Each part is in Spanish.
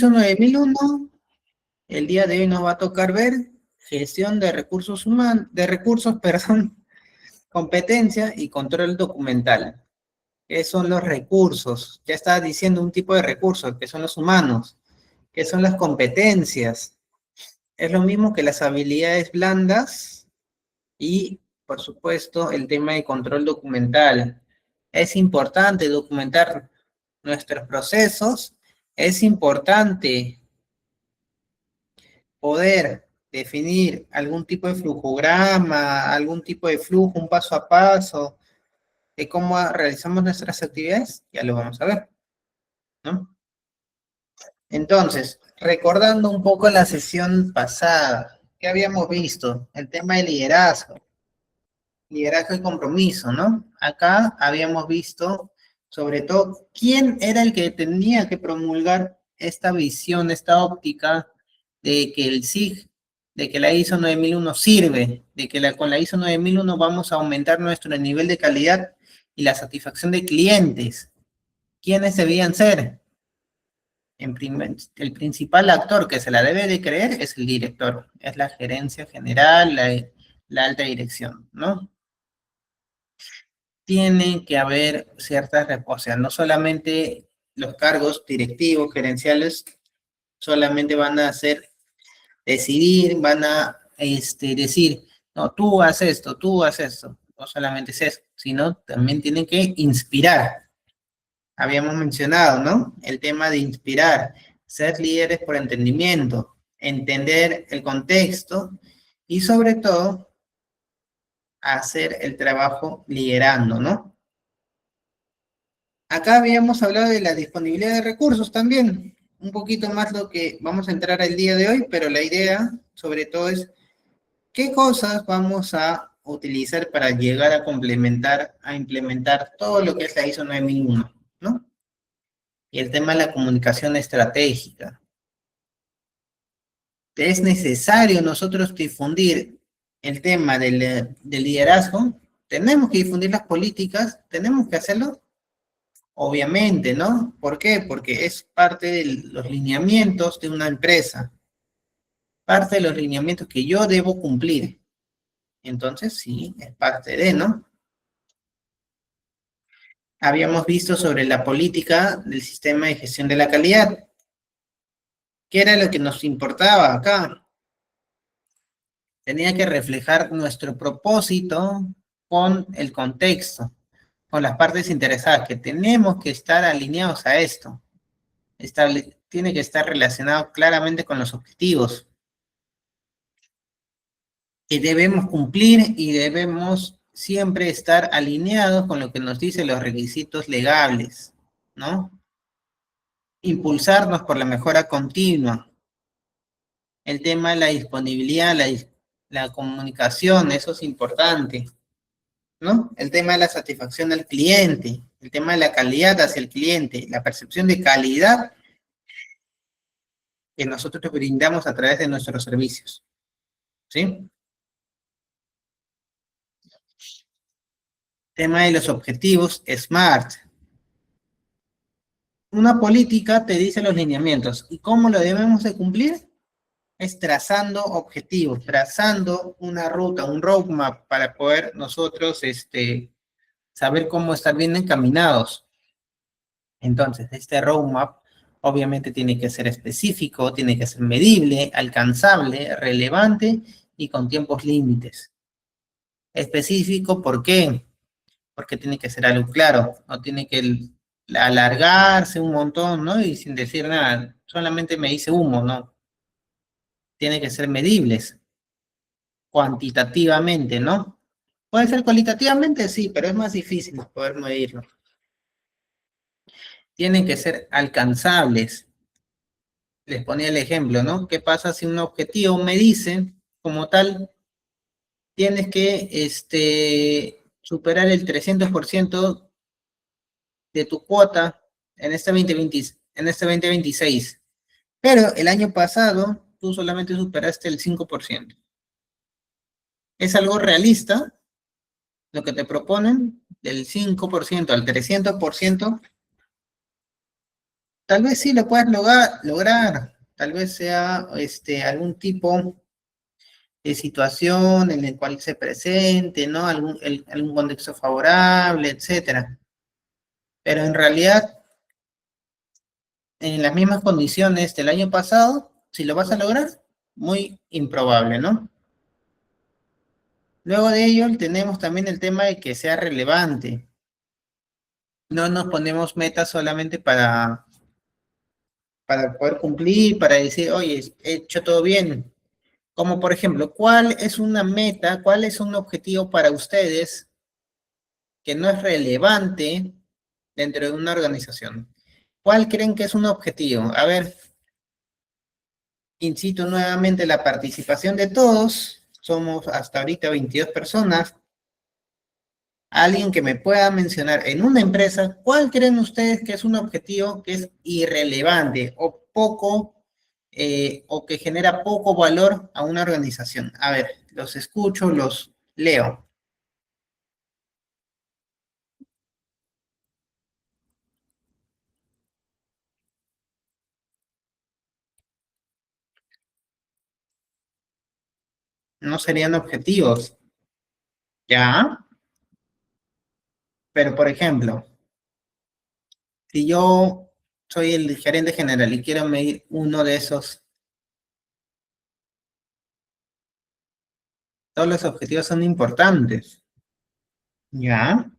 9001, el día de hoy nos va a tocar ver gestión de recursos humanos, perdón, competencia y control documental. ¿Qué son los recursos? Ya estaba diciendo un tipo de recursos, que son los humanos. ¿Qué son las competencias? Es lo mismo que las habilidades blandas y, por supuesto, el tema de control documental. Es importante documentar nuestros procesos, es importante poder definir algún tipo de flujograma, algún tipo de flujo, un paso a paso de cómo realizamos nuestras actividades, ya lo vamos a ver, ¿no? Entonces, recordando un poco la sesión pasada, ¿qué habíamos visto? El tema de liderazgo y compromiso, ¿no? Acá habíamos visto, sobre todo, quién era el que tenía que promulgar esta visión, esta óptica de que el SIG, de que la ISO 9001 sirve, de que con la ISO 9001 vamos a aumentar nuestro nivel de calidad y la satisfacción de clientes. ¿Quiénes debían ser? El principal actor que se la debe de creer es el director, es la gerencia general, la alta dirección, ¿no? Tiene que haber ciertas, o sea, no solamente los cargos directivos, gerenciales, solamente van a hacer decidir, van a decir, no, tú haces esto, tú haces esto. No solamente es eso, sino también tienen que inspirar. Habíamos mencionado, ¿no? El tema de inspirar, ser líderes por entendimiento, entender el contexto y sobre todo hacer el trabajo liderando, ¿no? Acá habíamos hablado de la disponibilidad de recursos también, un poquito más lo que vamos a entrar al día de hoy, pero la idea sobre todo es qué cosas vamos a utilizar para llegar a complementar, a implementar todo lo que es la ISO 9001, ¿no? Y el tema de la comunicación estratégica. Es necesario nosotros difundir el tema del liderazgo, tenemos que difundir las políticas, tenemos que hacerlo, obviamente, ¿no? ¿Por qué? Porque es parte de los lineamientos de una empresa, parte de los lineamientos que yo debo cumplir. Entonces, sí, es parte de, ¿no? Habíamos visto sobre la política del sistema de gestión de la calidad. ¿Qué era lo que nos importaba acá? Tenía que reflejar nuestro propósito con el contexto, con las partes interesadas, que tenemos que estar alineados a esto. Tiene que estar relacionado claramente con los objetivos que debemos cumplir y debemos siempre estar alineados con lo que nos dicen los requisitos legales, ¿no? Impulsarnos por la mejora continua. El tema de la disponibilidad, la comunicación, eso es importante, ¿no? El tema de la satisfacción del cliente, el tema de la calidad hacia el cliente, la percepción de calidad que nosotros brindamos a través de nuestros servicios, ¿sí? Tema de los objetivos SMART. Una política te dice los lineamientos, ¿y cómo lo debemos de cumplir? Es trazando objetivos, trazando una ruta, un roadmap para poder nosotros saber cómo estar bien encaminados. Entonces, este roadmap obviamente tiene que ser específico, tiene que ser medible, alcanzable, relevante y con tiempos límites. Específico, ¿por qué? Porque tiene que ser algo claro, no tiene que alargarse un montón, ¿no? Y sin decir nada, solamente me dice humo, ¿no? Tiene que ser medibles, cuantitativamente, ¿no? Puede ser cualitativamente, sí, pero es más difícil poder medirlo. Tienen que ser alcanzables. Les ponía el ejemplo, ¿no? ¿Qué pasa si un objetivo me dice, como tal, tienes que superar el 300% de tu cuota en este 2026, pero el año pasado tú solamente superaste el 5%. ¿Es algo realista lo que te proponen? Del 5% al 300%, Tal vez sí lo puedas lograr, tal vez sea algún tipo de situación en el cual se presente, ¿no? Algún contexto favorable, etcétera. Pero en realidad, en las mismas condiciones del año pasado, si lo vas a lograr, muy improbable, ¿no? Luego de ello, tenemos también el tema de que sea relevante. No nos ponemos metas solamente para poder cumplir, para decir, oye, he hecho todo bien. Como por ejemplo, ¿cuál es una meta, cuál es un objetivo para ustedes que no es relevante dentro de una organización? ¿Cuál creen que es un objetivo? A ver, incito nuevamente la participación de todos. Somos hasta ahorita 22 personas. Alguien que me pueda mencionar en una empresa, ¿cuál creen ustedes que es un objetivo que es irrelevante o poco, o que genera poco valor a una organización? A ver, los escucho, los leo. No serían objetivos, ¿ya? Pero por ejemplo, si yo soy el gerente general y quiero medir uno de esos, todos los objetivos son importantes, ¿ya?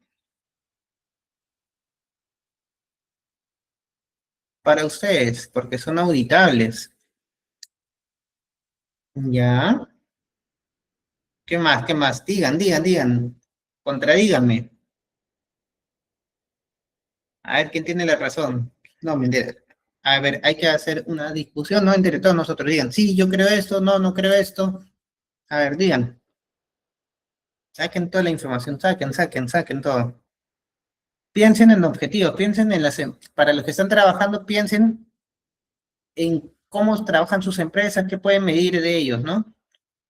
Para ustedes, porque son auditables, ¿ya? ¿Qué más? ¿Qué más? Digan. Contradíganme. A ver quién tiene la razón. No, mentira. A ver, hay que hacer una discusión, ¿no? Entre todos nosotros. Digan, sí, yo creo esto, no, no creo esto. A ver, digan. Saquen toda la información, saquen todo. Piensen en objetivos, piensen en para los que están trabajando, piensen en cómo trabajan sus empresas, qué pueden medir de ellos, ¿no?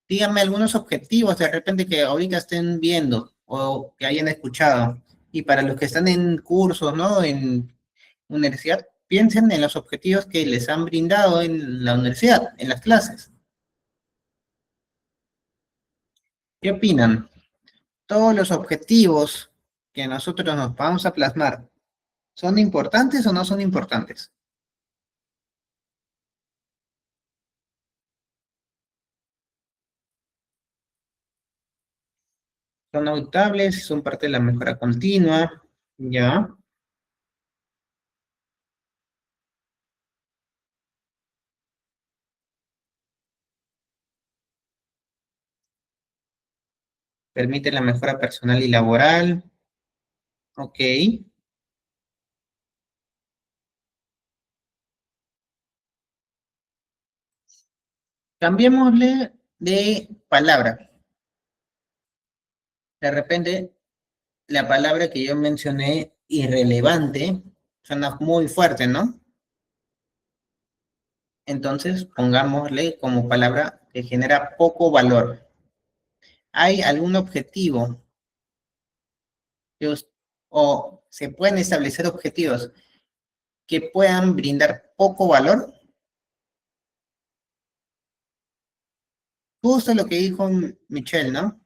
Díganme algunos objetivos de repente que ahorita estén viendo o que hayan escuchado. Y para los que están en cursos, ¿no? En universidad, piensen en los objetivos que les han brindado en la universidad, en las clases. ¿Qué opinan? ¿Todos los objetivos que nosotros nos vamos a plasmar son importantes o no son importantes? Son auditables, son parte de la mejora continua, ¿ya? Permite la mejora personal y laboral, ok. Cambiémosle de palabra. De repente, la palabra que yo mencioné, irrelevante, suena muy fuerte, ¿no? Entonces, pongámosle como palabra que genera poco valor. ¿Hay algún objetivo que o se pueden establecer objetivos que puedan brindar poco valor? Justo lo que dijo Michelle, ¿no?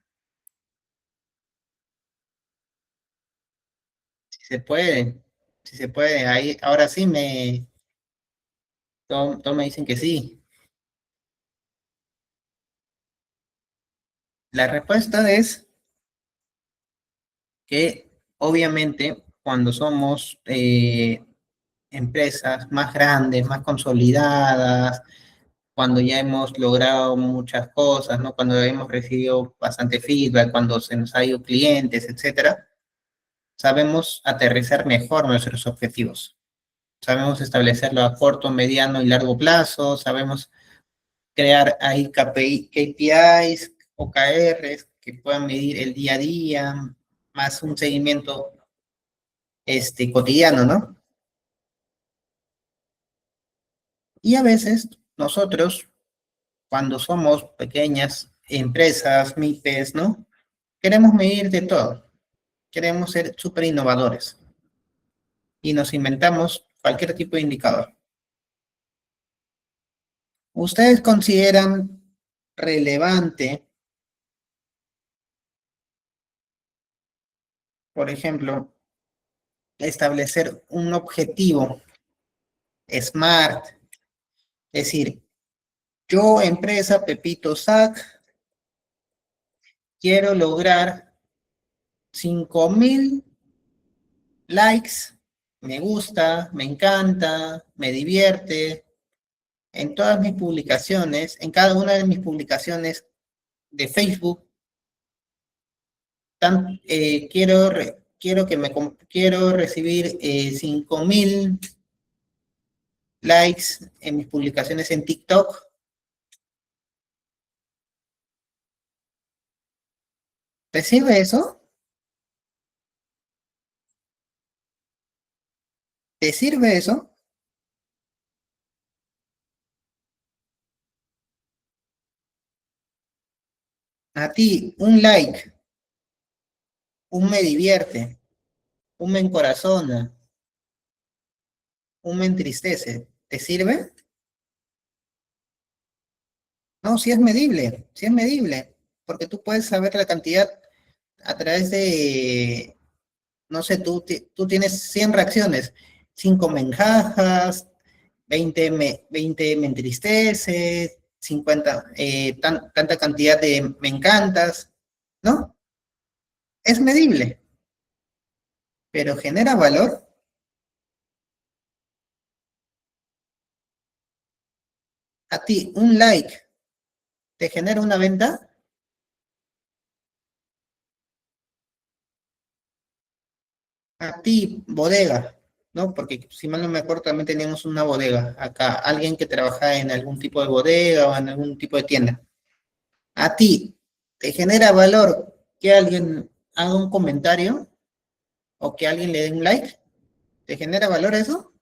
Si se puede, si se puede. Ahí, ahora sí todos me dicen que sí. La respuesta es que obviamente cuando somos empresas más grandes, más consolidadas, cuando ya hemos logrado muchas cosas, ¿no? Cuando hemos recibido bastante feedback, cuando se nos ha ido clientes, etcétera, sabemos aterrizar mejor nuestros objetivos. Sabemos establecerlo a corto, mediano y largo plazo, sabemos crear ahí KPIs, OKRs que puedan medir el día a día, más un seguimiento cotidiano, ¿no? Y a veces nosotros, cuando somos pequeñas empresas, MIPES, ¿no? Queremos medir de todo, queremos ser súper innovadores y nos inventamos cualquier tipo de indicador. ¿Ustedes consideran relevante, por ejemplo, establecer un objetivo SMART? Es decir, yo, empresa Pepito Sac, quiero lograr 5.000 likes, me gusta, me encanta, me divierte, en todas mis publicaciones, en cada una de mis publicaciones de Facebook, quiero recibir 5.000 likes en mis publicaciones en TikTok. ¿Te sirve eso? ¿Te sirve eso? A ti, un like, un me divierte, un me encorazona, un me entristece. ¿Te sirve? No, sí es medible, porque tú puedes saber la cantidad a través de, no sé, tú tienes 100 reacciones, 5 me encajas, 20 me entristece, 50, tanta cantidad de me encantas, ¿no? Es medible, pero genera valor. A ti, un like te genera una venta. A ti, bodega, ¿no? Porque si mal no me acuerdo, también teníamos una bodega acá, alguien que trabaja en algún tipo de bodega o en algún tipo de tienda. A ti, ¿te genera valor que alguien haga un comentario o que alguien le dé un like? ¿Te genera valor eso?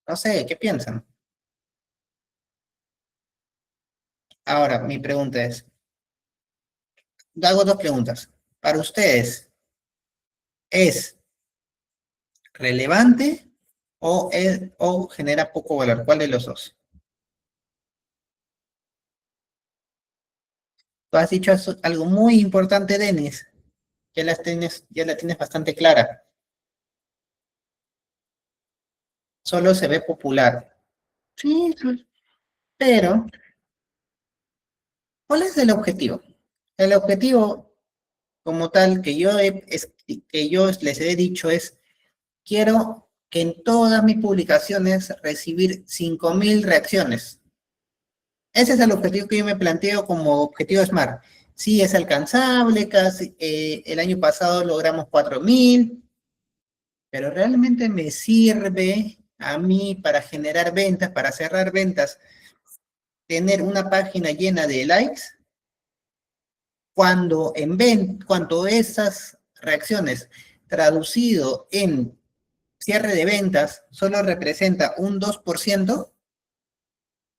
No sé, ¿qué piensan? Ahora, mi pregunta es, hago dos preguntas. Para ustedes, ¿es relevante o genera poco valor? ¿Cuál de los dos? Tú has dicho algo muy importante, Denis. Ya la tienes bastante clara. Solo se ve popular. Sí, sí. Pero, ¿cuál es el objetivo? El objetivo, como tal, que yo les he dicho es, quiero que en todas mis publicaciones recibir 5.000 reacciones. Ese es el objetivo que yo me planteo como objetivo SMART. Sí, es alcanzable, casi el año pasado logramos 4.000, pero realmente me sirve a mí para generar ventas, para cerrar ventas, tener una página llena de likes, cuando esas reacciones traducido en cierre de ventas solo representa un 2%.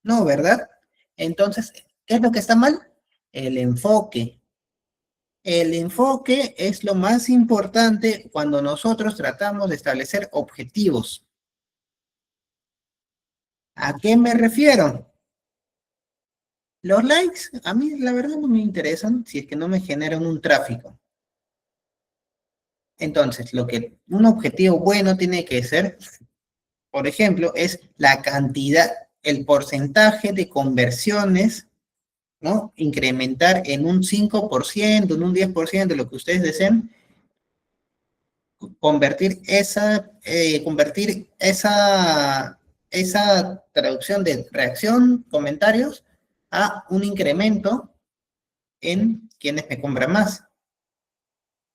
No, ¿verdad? Entonces, ¿qué es lo que está mal? El enfoque. El enfoque es lo más importante cuando nosotros tratamos de establecer objetivos. ¿A qué me refiero? Los likes, a mí la verdad no me interesan si es que no me generan un tráfico. Entonces, lo que un objetivo bueno tiene que ser, por ejemplo, es la cantidad, el porcentaje de conversiones, ¿no? Incrementar en un 5%, en un 10%, lo que ustedes deseen, convertir esa traducción de reacción, comentarios, a un incremento en quienes me compran más,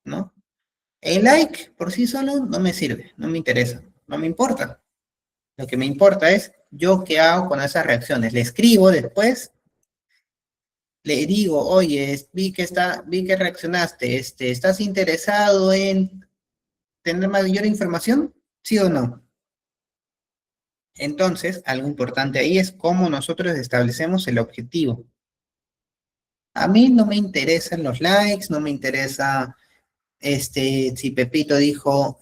¿no? El like por sí solo no me sirve, no me interesa, no me importa. Lo que me importa es yo qué hago con esas reacciones. Le escribo después, le digo, oye, vi que reaccionaste, ¿estás interesado en tener mayor información? ¿Sí o no? Entonces, algo importante ahí es cómo nosotros establecemos el objetivo. A mí no me interesan los likes, no me interesa si Pepito dijo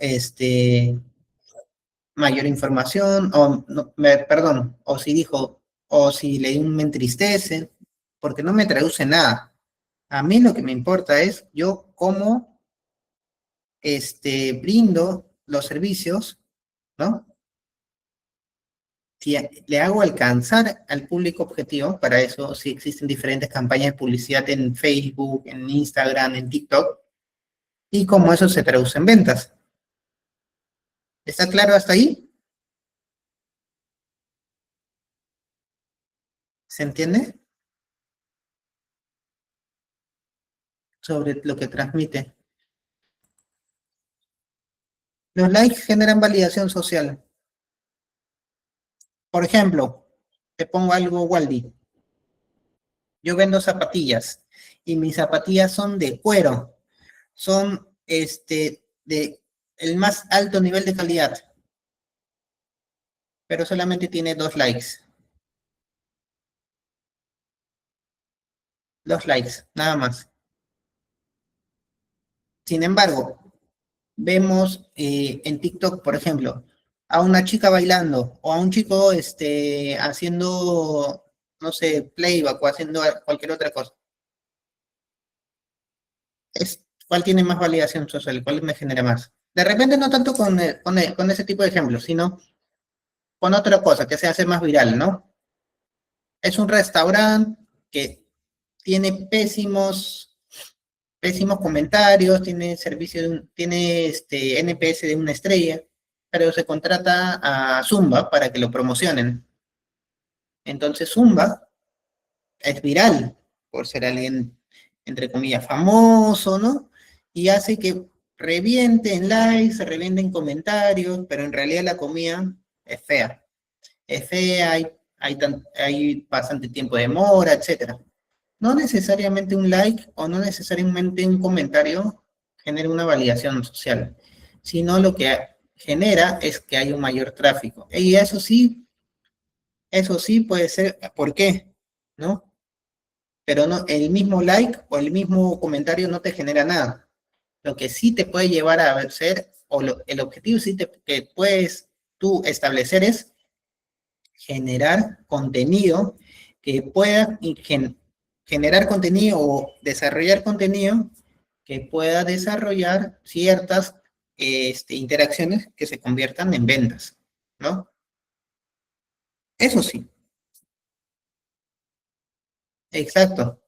mayor información, o no, perdón, o si dijo, o si leí un me entristece, porque no me traduce nada. A mí lo que me importa es yo cómo brindo los servicios, ¿no? Si le hago alcanzar al público objetivo, para eso sí existen diferentes campañas de publicidad en Facebook, en Instagram, en TikTok, y cómo eso se traduce en ventas. ¿Está claro hasta ahí? ¿Se entiende? Sobre lo que transmite. Los likes generan validación social. Por ejemplo, te pongo algo, Waldi. Yo vendo zapatillas y mis zapatillas son de cuero. Son de el más alto nivel de calidad, pero solamente tiene 2 likes. 2 likes, nada más. Sin embargo, vemos en TikTok, por ejemplo, a una chica bailando o a un chico haciendo, no sé, playback o haciendo cualquier otra cosa. ¿Cuál tiene más validación social? ¿Cuál me genera más? De repente no tanto con ese tipo de ejemplos, sino con otra cosa que se hace más viral, ¿no? Es un restaurante que tiene pésimos comentarios, tiene servicio, tiene NPS de 1 estrella, pero se contrata a Zumba para que lo promocionen. Entonces Zumba es viral por ser alguien, entre comillas, famoso, ¿no? Y hace que reviente en likes, se reviente en comentarios, pero en realidad la comida es fea. Es fea, hay bastante tiempo de demora, etcétera. No necesariamente un like o no necesariamente un comentario genera una validación social, sino lo que genera es que hay un mayor tráfico. Y eso sí puede ser, ¿por qué? ¿No? Pero no, el mismo like o el mismo comentario no te genera nada. Lo que sí te puede llevar a ser, el objetivo sí que puedes tú establecer es generar contenido que pueda generar contenido o desarrollar contenido que pueda desarrollar ciertas interacciones que se conviertan en ventas, ¿no? Eso sí, exacto.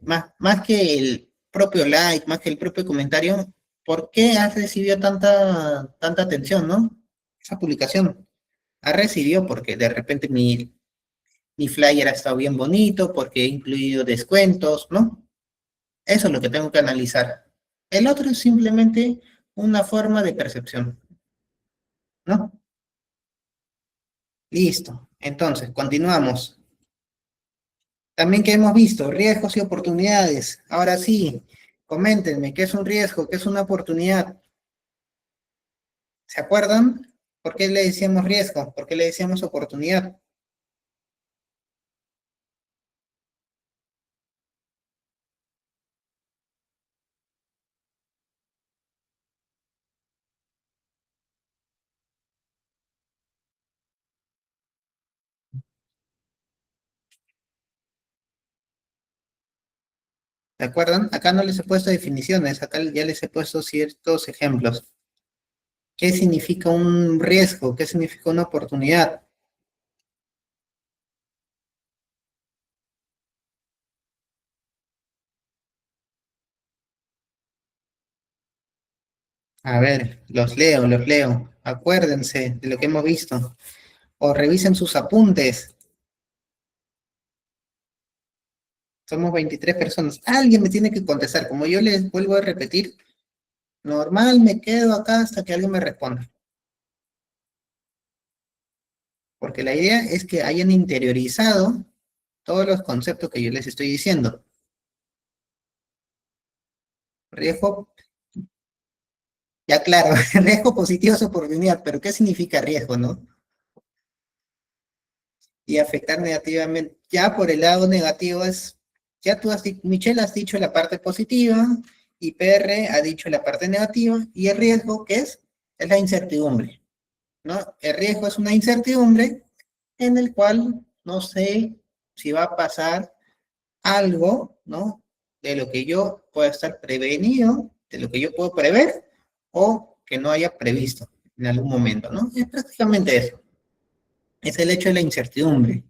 Más que el propio like, más que el propio comentario, ¿por qué has recibido tanta atención, no? Esa publicación ha recibido porque de repente mi flyer ha estado bien bonito, porque he incluido descuentos, ¿no? Eso es lo que tengo que analizar. El otro es simplemente una forma de percepción, ¿no? Listo. Entonces, continuamos. También que hemos visto riesgos y oportunidades. Ahora sí, coméntenme qué es un riesgo, qué es una oportunidad. ¿Se acuerdan? ¿Por qué le decíamos riesgo? ¿Por qué le decíamos oportunidad? ¿Se acuerdan? Acá no les he puesto definiciones, acá ya les he puesto ciertos ejemplos. ¿Qué significa un riesgo? ¿Qué significa una oportunidad? A ver, los leo. Acuérdense de lo que hemos visto. O revisen sus apuntes. Somos 23 personas. Alguien me tiene que contestar. Como yo les vuelvo a repetir, normal me quedo acá hasta que alguien me responda. Porque la idea es que hayan interiorizado todos los conceptos que yo les estoy diciendo. Riesgo, ya claro, riesgo positivo es oportunidad, pero ¿qué significa riesgo, no? Y afectar negativamente. Ya por el lado negativo es Ya tú Michelle has dicho la parte positiva, y PR ha dicho la parte negativa, y el riesgo, ¿qué es? Es la incertidumbre, ¿no? El riesgo es una incertidumbre en el cual no sé si va a pasar algo, ¿no? De lo que yo pueda estar prevenido, de lo que yo puedo prever, o que no haya previsto en algún momento, ¿no? Es prácticamente eso. Es el hecho de la incertidumbre,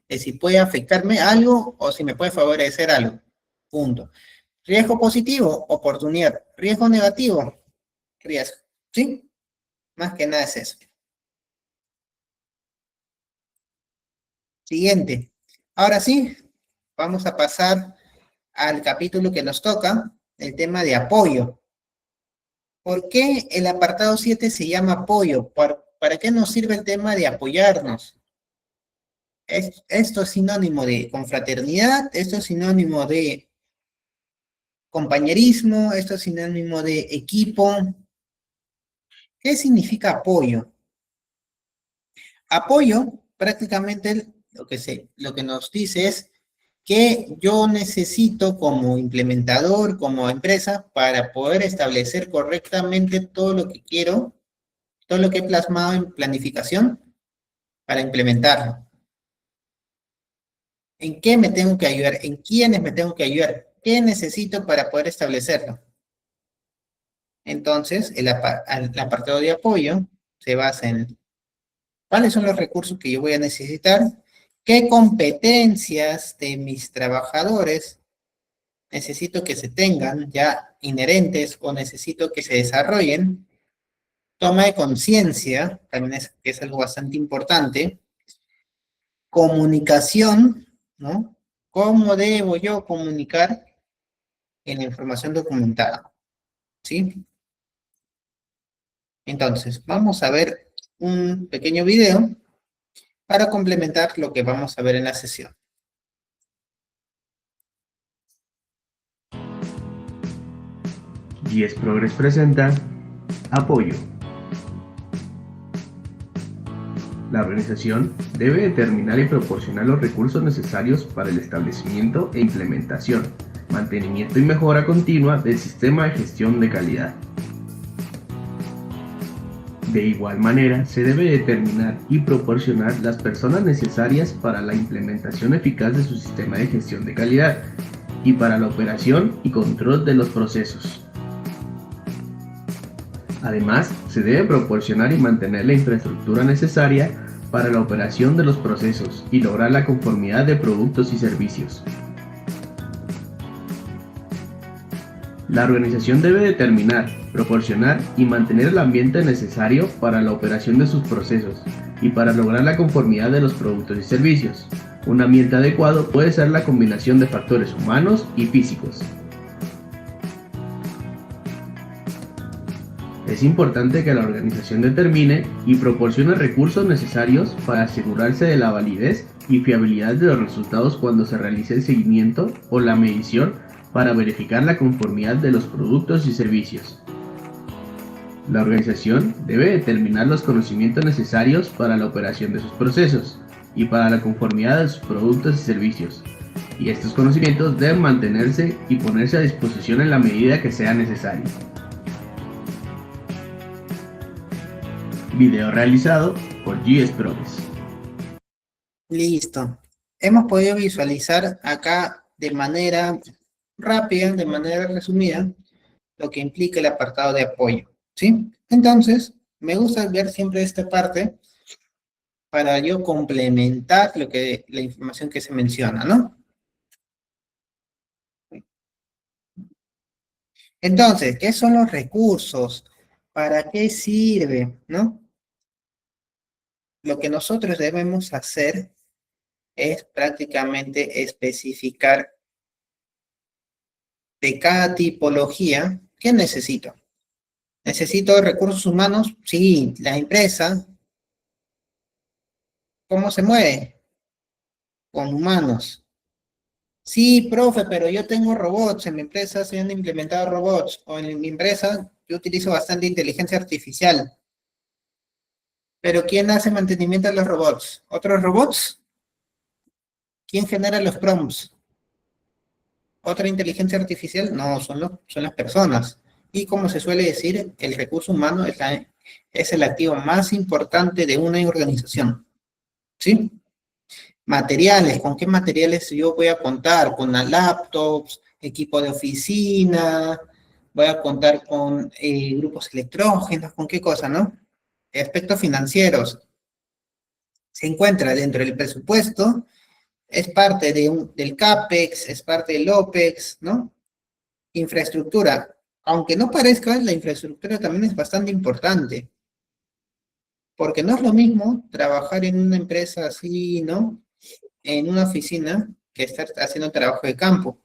de si puede afectarme algo o si me puede favorecer algo. Punto. Riesgo positivo, oportunidad. Riesgo negativo, riesgo. ¿Sí? Más que nada es eso. Siguiente. Ahora sí, vamos a pasar al capítulo que nos toca, el tema de apoyo. ¿Por qué el apartado 7 se llama apoyo? ¿Para qué nos sirve el tema de apoyarnos? Esto es sinónimo de confraternidad, esto es sinónimo de compañerismo, esto es sinónimo de equipo. ¿Qué significa apoyo? Apoyo, prácticamente lo que nos dice es que yo necesito como implementador, como empresa, para poder establecer correctamente todo lo que quiero, todo lo que he plasmado en planificación, para implementarlo. ¿En qué me tengo que ayudar? ¿En quiénes me tengo que ayudar? ¿Qué necesito para poder establecerlo? Entonces, el apartado de apoyo se basa en cuáles son los recursos que yo voy a necesitar, qué competencias de mis trabajadores necesito que se tengan ya inherentes o necesito que se desarrollen, toma de conciencia, también que es algo bastante importante, comunicación, ¿no? ¿Cómo debo yo comunicar en la información documentada? ¿Sí? Entonces, vamos a ver un pequeño video para complementar lo que vamos a ver en la sesión. GS Progress presenta Apoyo. La organización debe determinar y proporcionar los recursos necesarios para el establecimiento e implementación, mantenimiento y mejora continua del sistema de gestión de calidad. De igual manera, se debe determinar y proporcionar las personas necesarias para la implementación eficaz de su sistema de gestión de calidad y para la operación y control de los procesos. Además, se debe proporcionar y mantener la infraestructura necesaria para la operación de los procesos y lograr la conformidad de productos y servicios. La organización debe determinar, proporcionar y mantener el ambiente necesario para la operación de sus procesos y para lograr la conformidad de los productos y servicios. Un ambiente adecuado puede ser la combinación de factores humanos y físicos. Es importante que la organización determine y proporcione recursos necesarios para asegurarse de la validez y fiabilidad de los resultados cuando se realice el seguimiento o la medición para verificar la conformidad de los productos y servicios. La organización debe determinar los conocimientos necesarios para la operación de sus procesos y para la conformidad de sus productos y servicios, y estos conocimientos deben mantenerse y ponerse a disposición en la medida que sea necesario. Video realizado por GS Progress. Listo. Hemos podido visualizar acá de manera rápida, de manera resumida, lo que implica el apartado de apoyo, ¿sí? Entonces, me gusta ver siempre esta parte para yo complementar la información que se menciona, ¿no? Entonces, ¿qué son los recursos? ¿Para qué sirve, no? Lo que nosotros debemos hacer es prácticamente especificar de cada tipología qué necesito. ¿Necesito recursos humanos? Sí, la empresa. ¿Cómo se mueve? Con humanos. Sí, profe, pero yo tengo robots, en mi empresa se han implementado robots, o en mi empresa yo utilizo bastante inteligencia artificial. Pero ¿quién hace mantenimiento de los robots? ¿Otros robots? ¿Quién genera los prompts? Otra inteligencia artificial, no, son las personas. Y como se suele decir, el recurso humano es el activo más importante de una organización. ¿Sí? Materiales, ¿con qué materiales yo voy a contar? Con las laptops, equipo de oficina, voy a contar con grupos electrógenos, ¿con qué cosa, no? Aspectos financieros. Se encuentra dentro del presupuesto, es parte del CAPEX, es parte del OPEX, ¿no? Infraestructura. Aunque no parezca, la infraestructura también es bastante importante, porque no es lo mismo trabajar en una empresa así, ¿no? En una oficina que estar haciendo trabajo de campo,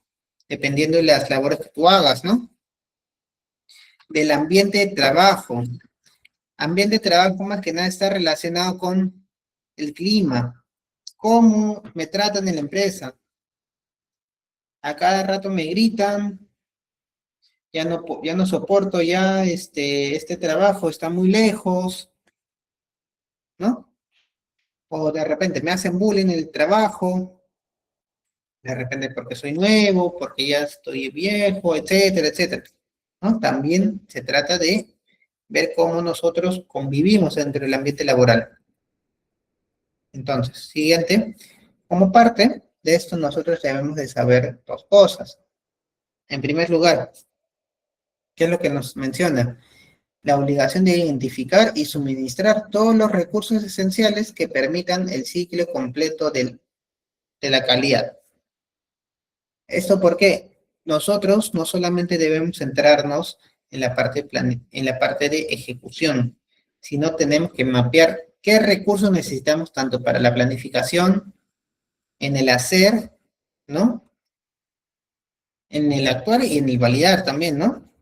dependiendo de las labores que tú hagas, ¿no? Del ambiente de trabajo. Ambiente de trabajo más que nada está relacionado con el clima, cómo me tratan en la empresa. A cada rato me gritan, ya no soporto ya este trabajo, está muy lejos, ¿no? O de repente me hacen bullying en el trabajo, de repente porque soy nuevo, porque ya estoy viejo, etcétera, etcétera, ¿no? También se trata de ver cómo nosotros convivimos dentro del ambiente laboral. Entonces, siguiente, como parte de esto nosotros debemos de saber dos cosas. En primer lugar, ¿qué es lo que nos menciona? La obligación de identificar y suministrar todos los recursos esenciales que permitan el ciclo completo de la calidad. ¿Esto por qué? Nosotros no solamente debemos centrarnos en la parte de ejecución, sino tenemos que mapear qué recursos necesitamos tanto para la planificación, en el hacer, ¿no? En el actuar y en el validar también, ¿no?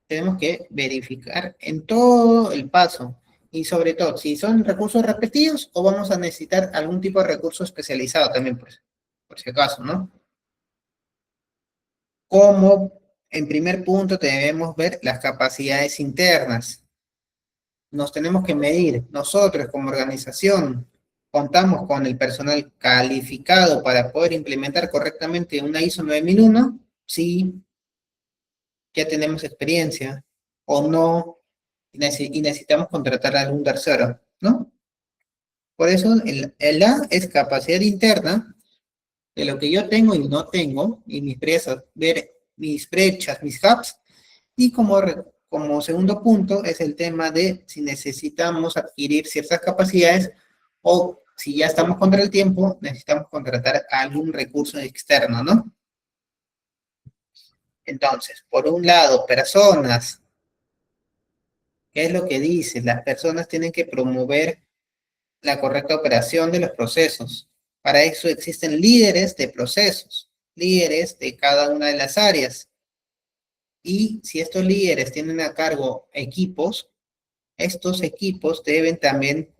Tenemos que verificar en todo el paso y sobre todo si son recursos repetidos o vamos a necesitar algún tipo de recurso especializado también, pues, por si acaso, ¿no? Como en primer punto debemos ver las capacidades internas. Nos tenemos que medir. Nosotros como organización contamos con el personal calificado para poder implementar correctamente una ISO 9001. Sí, ya tenemos experiencia o no, y necesitamos contratar a algún tercero, ¿no? Por eso el A es capacidad interna de lo que yo tengo y no tengo, y mis brechas, ver mis brechas, mis gaps, y como segundo punto es el tema de si necesitamos adquirir ciertas capacidades o si ya estamos contra el tiempo, necesitamos contratar a algún recurso externo, ¿no? Entonces, por un lado, personas, ¿qué es lo que dice? Las personas tienen que promover la correcta operación de los procesos. Para eso existen líderes de procesos, líderes de cada una de las áreas. Y si estos líderes tienen a cargo equipos, estos equipos deben también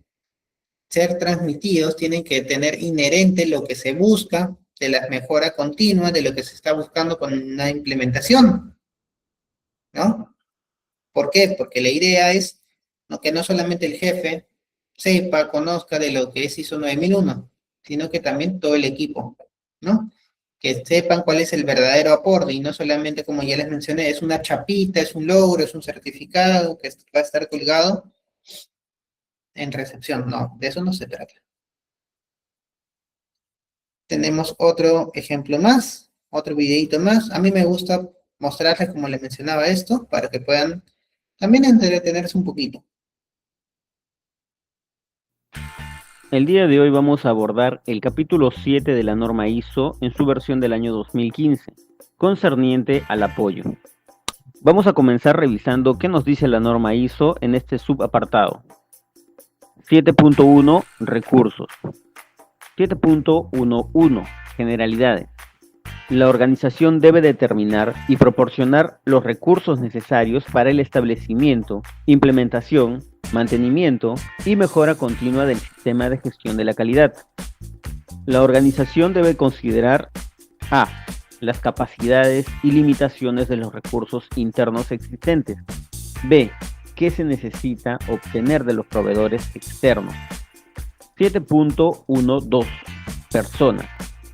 ser transmitidos, tienen que tener inherente lo que se busca de la mejora continua, de lo que se está buscando con una implementación, ¿no? ¿Por qué? Porque la idea es ¿no? que no solamente el jefe sepa, conozca de lo que es ISO 9001, sino que también todo el equipo, ¿no? Que sepan cuál es el verdadero aporte y no solamente, como ya les mencioné, es una chapita, es un logro, es un certificado que va a estar colgado en recepción. No, de eso no se trata. Tenemos otro ejemplo más, otro videito más. A mí me gusta mostrarles, como les mencionaba, esto, para que puedan también entretenerse un poquito. El día de hoy vamos a abordar el capítulo 7 de la norma ISO en su versión del año 2015, concerniente al apoyo. Vamos a comenzar revisando qué nos dice la norma ISO en este subapartado. 7.1 Recursos. 7.11 Generalidades. La organización debe determinar y proporcionar los recursos necesarios para el establecimiento, implementación, mantenimiento y mejora continua del sistema de gestión de la calidad. La organización debe considerar a. Las capacidades y limitaciones de los recursos internos existentes. B. ¿Qué se necesita obtener de los proveedores externos? 7.12 Personas.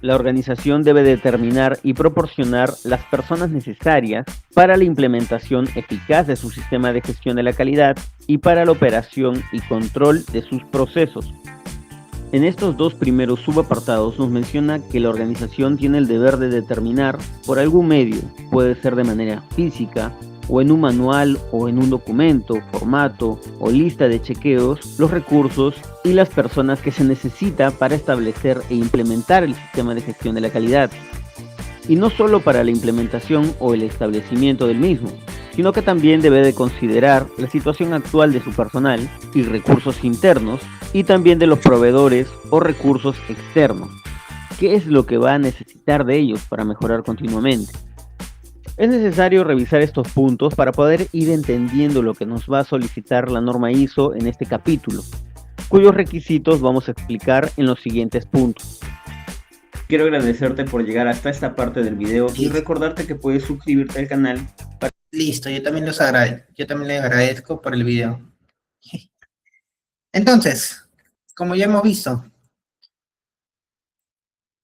La organización debe determinar y proporcionar las personas necesarias para la implementación eficaz de su sistema de gestión de la calidad y para la operación y control de sus procesos. En estos dos primeros subapartados nos menciona que la organización tiene el deber de determinar por algún medio, puede ser de manera física, o en un manual o en un documento, formato o lista de chequeos, los recursos y las personas que se necesita para establecer e implementar el sistema de gestión de la calidad. Y no solo para la implementación o el establecimiento del mismo, sino que también debe de considerar la situación actual de su personal y recursos internos y también de los proveedores o recursos externos. ¿Qué es lo que va a necesitar de ellos para mejorar continuamente? Es necesario revisar estos puntos para poder ir entendiendo lo que nos va a solicitar la norma ISO en este capítulo, cuyos requisitos vamos a explicar en los siguientes puntos. Quiero agradecerte por llegar hasta esta parte del video y recordarte que puedes suscribirte al canal. Listo, yo también les agradezco por el video. Entonces, como ya hemos visto,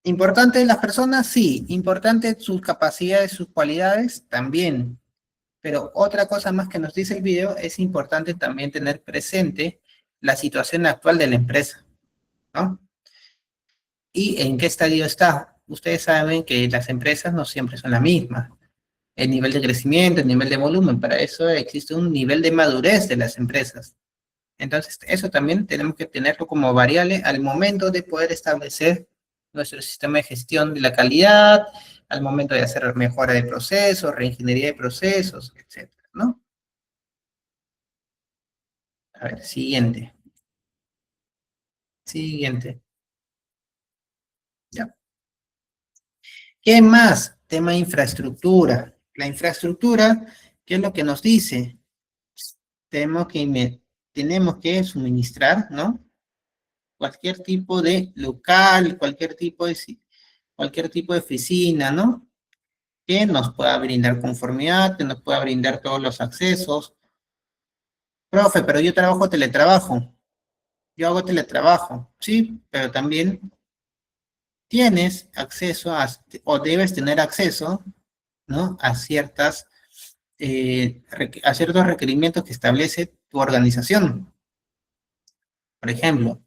¿importante las personas? Sí. ¿Importante sus capacidades, sus cualidades? También. Pero otra cosa más que nos dice el video, es importante también tener presente la situación actual de la empresa, ¿no? ¿Y en qué estadio está? Ustedes saben que las empresas no siempre son las mismas. El nivel de crecimiento, el nivel de volumen, para eso existe un nivel de madurez de las empresas. Entonces, eso también tenemos que tenerlo como variable al momento de poder establecer nuestro sistema de gestión de la calidad, al momento de hacer mejora de procesos, reingeniería de procesos, etcétera, ¿no? A ver, siguiente. Siguiente. Ya. ¿Qué más? Tema de infraestructura. La infraestructura, ¿qué es lo que nos dice? Tenemos que suministrar, ¿no? Cualquier tipo de local, cualquier tipo de oficina, ¿no? Que nos pueda brindar conformidad, que nos pueda brindar todos los accesos. Profe, pero yo trabajo teletrabajo. Yo hago teletrabajo, sí, pero también tienes acceso o debes tener acceso, ¿no? A ciertos requerimientos que establece tu organización. Por ejemplo,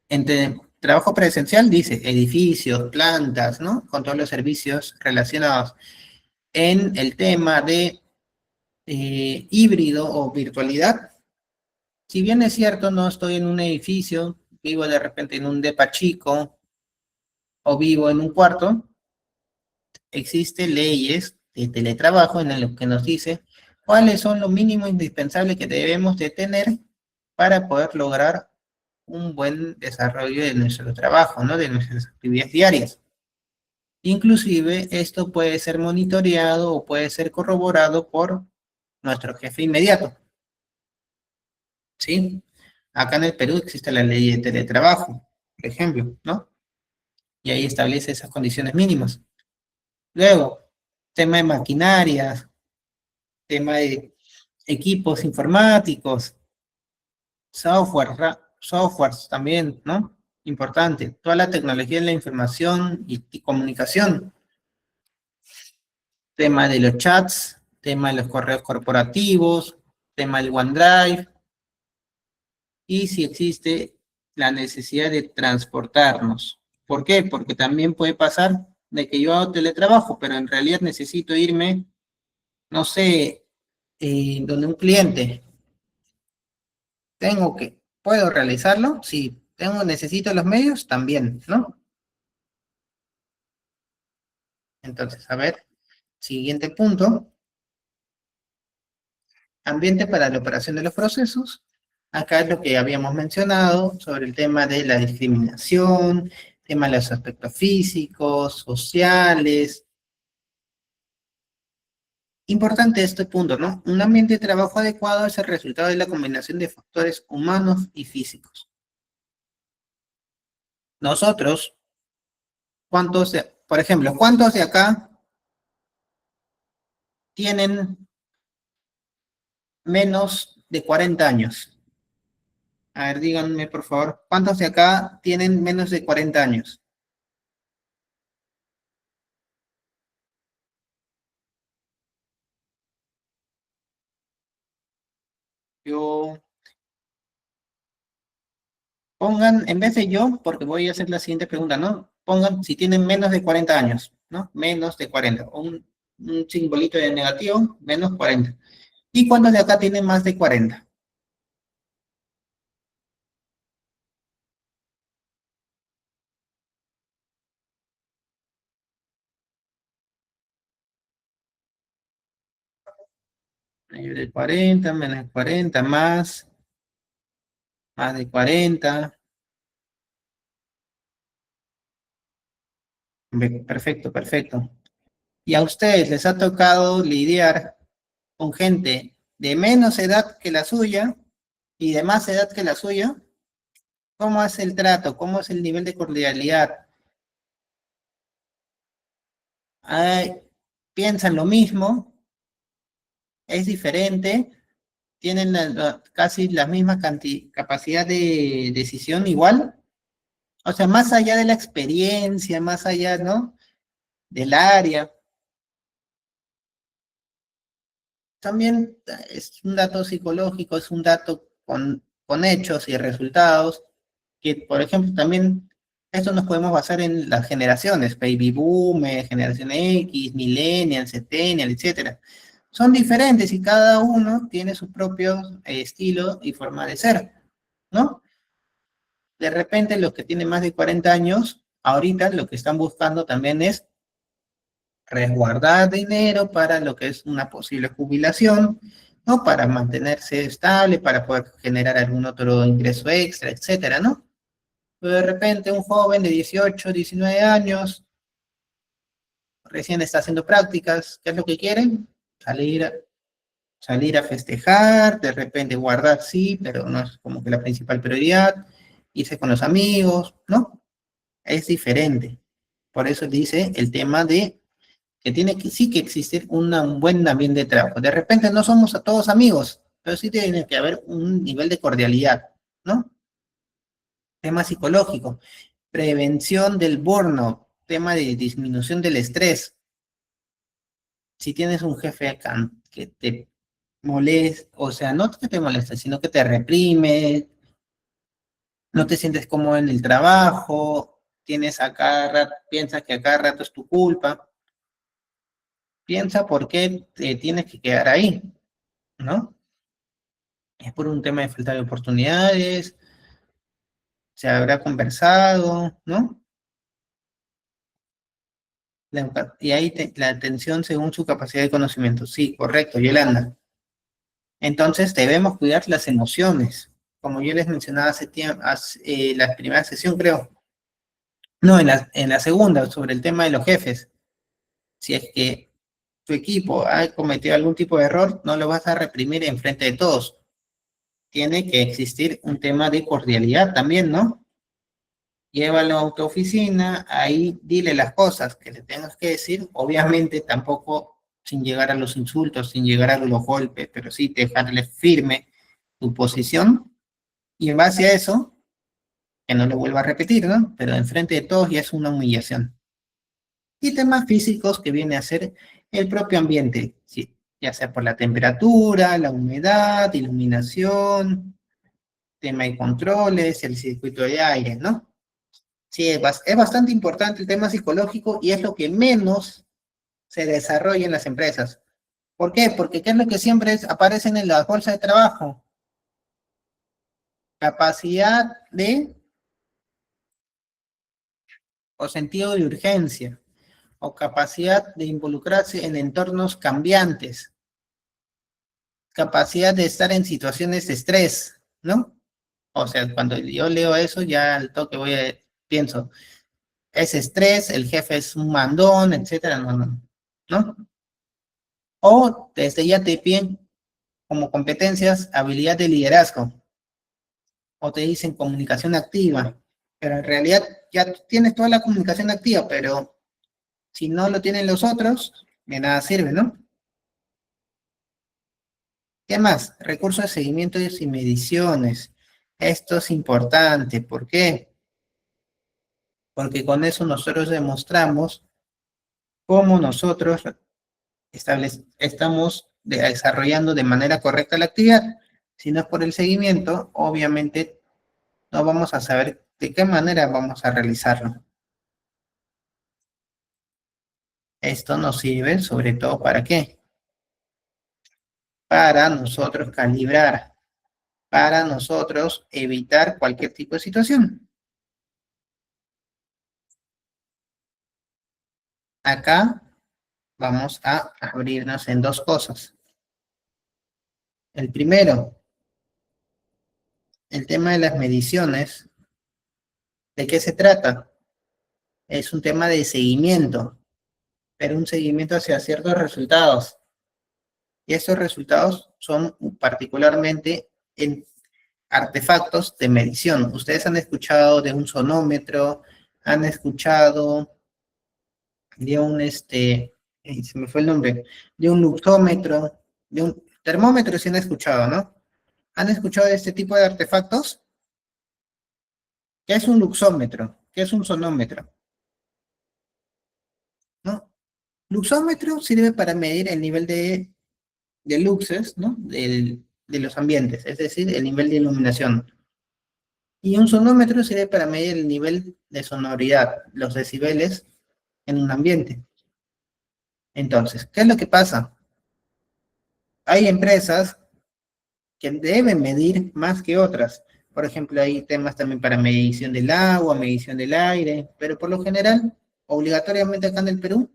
entre trabajo presencial dice edificios, plantas, ¿no? Con todos los servicios relacionados. En el tema de híbrido o virtualidad, si bien es cierto, no estoy en un edificio, vivo de repente en un depa chico o vivo en un cuarto, existen leyes de teletrabajo en los que nos dice cuáles son lo mínimo indispensable que debemos de tener para poder lograr un buen desarrollo de nuestro trabajo, ¿no? De nuestras actividades diarias. Inclusive, esto puede ser monitoreado o puede ser corroborado por nuestro jefe inmediato. ¿Sí? Acá en el Perú existe la ley de teletrabajo, por ejemplo, ¿no? Y ahí establece esas condiciones mínimas. Luego, tema de maquinarias, tema de equipos informáticos, softwares también, ¿no? Importante. Toda la tecnología de la información y comunicación. Tema de los chats, tema de los correos corporativos, tema del OneDrive. Y si existe la necesidad de transportarnos. ¿Por qué? Porque también puede pasar de que yo hago teletrabajo, pero en realidad necesito irme, no sé, donde un cliente. ¿Puedo realizarlo? Sí. ¿Necesito los medios? También, ¿no? Entonces, a ver, siguiente punto. Ambiente para la operación de los procesos. Acá es lo que habíamos mencionado sobre el tema de la discriminación, tema de los aspectos físicos, sociales. Importante este punto, ¿no? Un ambiente de trabajo adecuado es el resultado de la combinación de factores humanos y físicos. Nosotros, por ejemplo, ¿cuántos de acá tienen menos de 40 años? A ver, díganme, por favor, ¿cuántos de acá tienen menos de 40 años? Yo, pongan, en vez de yo, porque voy a hacer la siguiente pregunta, ¿no? Pongan si tienen menos de 40 años, ¿no? Menos de 40. Un simbolito de negativo, menos 40. ¿Y cuántos de acá tienen más de 40? Mayor de 40, menos de 40, más de 40. Perfecto, perfecto. ¿Y a ustedes les ha tocado lidiar con gente de menos edad que la suya y de más edad que la suya? ¿Cómo es el trato? ¿Cómo es el nivel de cordialidad? Ay, ¿piensan lo mismo? ¿Es diferente? ¿Tienen casi la misma capacidad de decisión igual? O sea, más allá de la experiencia, más allá, ¿no? Del área. También es un dato psicológico, es un dato con hechos y resultados, que por ejemplo también esto nos podemos basar en las generaciones, baby boomer, generación X, millennial, centennial, etcétera. Son diferentes y cada uno tiene su propio estilo y forma de ser, ¿no? De repente los que tienen más de 40 años, ahorita lo que están buscando también es resguardar dinero para lo que es una posible jubilación, ¿no? Para mantenerse estable, para poder generar algún otro ingreso extra, etcétera, ¿no? Pero de repente un joven de 18, 19 años, recién está haciendo prácticas, ¿qué es lo que quieren? Salir, salir a festejar, de repente guardar sí, pero no es como que la principal prioridad, irse con los amigos, ¿no? Es diferente. Por eso dice el tema de que tiene que sí que existir un buen ambiente de trabajo. De repente no somos a todos amigos, pero sí tiene que haber un nivel de cordialidad, ¿no? Tema psicológico, prevención del burnout, tema de disminución del estrés. Si tienes un jefe que te molesta, o sea, no que te molesta, sino que te reprime, no te sientes cómodo en el trabajo, tienes a cada rato, piensas que a cada rato es tu culpa, piensa por qué te tienes que quedar ahí, ¿no? Es por un tema de falta de oportunidades, se habrá conversado, ¿no? Y ahí la atención según su capacidad de conocimiento. Sí, correcto, Yolanda. Entonces debemos cuidar las emociones, como yo les mencionaba hace tiempo, la primera sesión creo, no, en la segunda, sobre el tema de los jefes. Si es que tu equipo ha cometido algún tipo de error, no lo vas a reprimir en frente de todos. Tiene que existir un tema de cordialidad también, ¿no? Llévalo a tu oficina, ahí dile las cosas que le tengas que decir, obviamente tampoco sin llegar a los insultos, sin llegar a los golpes, pero sí dejarle firme tu posición y en base a eso, que no lo vuelva a repetir, ¿no? Pero enfrente de todos ya es una humillación. Y temas físicos que viene a ser el propio ambiente, ¿sí? Ya sea por la temperatura, la humedad, iluminación, tema de controles, el circuito de aire, ¿no? Sí, es bastante importante el tema psicológico y es lo que menos se desarrolla en las empresas. ¿Por qué? Porque ¿qué es lo que siempre aparecen en las bolsas de trabajo? Capacidad de o sentido de urgencia o capacidad de involucrarse en entornos cambiantes, capacidad de estar en situaciones de estrés, ¿no? O sea, cuando yo leo eso, ya al toque pienso, es estrés, el jefe es un mandón, etcétera, ¿no? O desde ya te piden como competencias habilidad de liderazgo, o te dicen comunicación activa, pero en realidad ya tienes toda la comunicación activa, pero si no lo tienen los otros, de nada sirve, ¿no? ¿Qué más? Recursos de seguimiento y mediciones. Esto es importante. ¿Por qué? Porque con eso nosotros demostramos cómo nosotros estamos desarrollando de manera correcta la actividad. Si no es por el seguimiento, obviamente no vamos a saber de qué manera vamos a realizarlo. Esto nos sirve sobre todo ¿para qué? Para nosotros calibrar, para nosotros evitar cualquier tipo de situación. Acá vamos a abrirnos en dos cosas. El primero, el tema de las mediciones. ¿De qué se trata? Es un tema de seguimiento, pero un seguimiento hacia ciertos resultados. Y estos resultados son particularmente en artefactos de medición. Ustedes han escuchado de un sonómetro, han escuchado de un, se me fue el nombre, de un luxómetro, de un termómetro, sí han escuchado, ¿no? ¿Han escuchado de este tipo de artefactos? ¿Qué es un luxómetro? ¿Qué es un sonómetro? ¿No? Luxómetro sirve para medir el nivel de luxes, ¿no? De los ambientes, es decir, el nivel de iluminación. Y un sonómetro sirve para medir el nivel de sonoridad, los decibeles en un ambiente. Entonces, ¿qué es lo que pasa? Hay empresas que deben medir más que otras. Por ejemplo, hay temas también para medición del agua, medición del aire, pero por lo general, obligatoriamente acá en el Perú,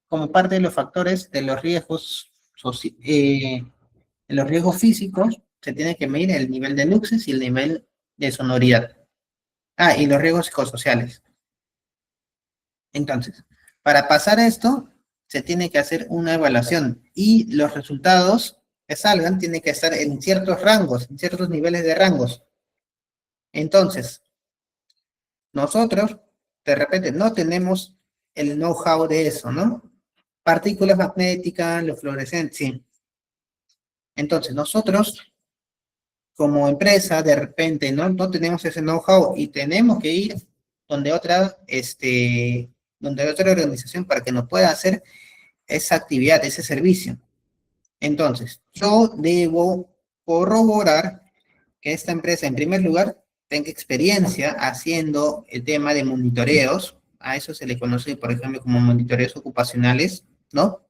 como parte de los factores de los riesgos físicos, se tiene que medir el nivel de luxes y el nivel de sonoridad. Ah, y los riesgos psicosociales. Entonces, para pasar esto, se tiene que hacer una evaluación y los resultados que salgan tienen que estar en ciertos rangos, en ciertos niveles de rangos. Entonces, nosotros, de repente, no tenemos el know-how de eso, ¿no? Partículas magnéticas, los fluorescentes, sí. Entonces, nosotros, como empresa, de repente, no tenemos ese know-how y tenemos que ir donde donde otra organización para que nos pueda hacer esa actividad, ese servicio. Entonces, yo debo corroborar que esta empresa, en primer lugar, tenga experiencia haciendo el tema de monitoreos. A eso se le conoce, por ejemplo, como monitoreos ocupacionales, ¿no?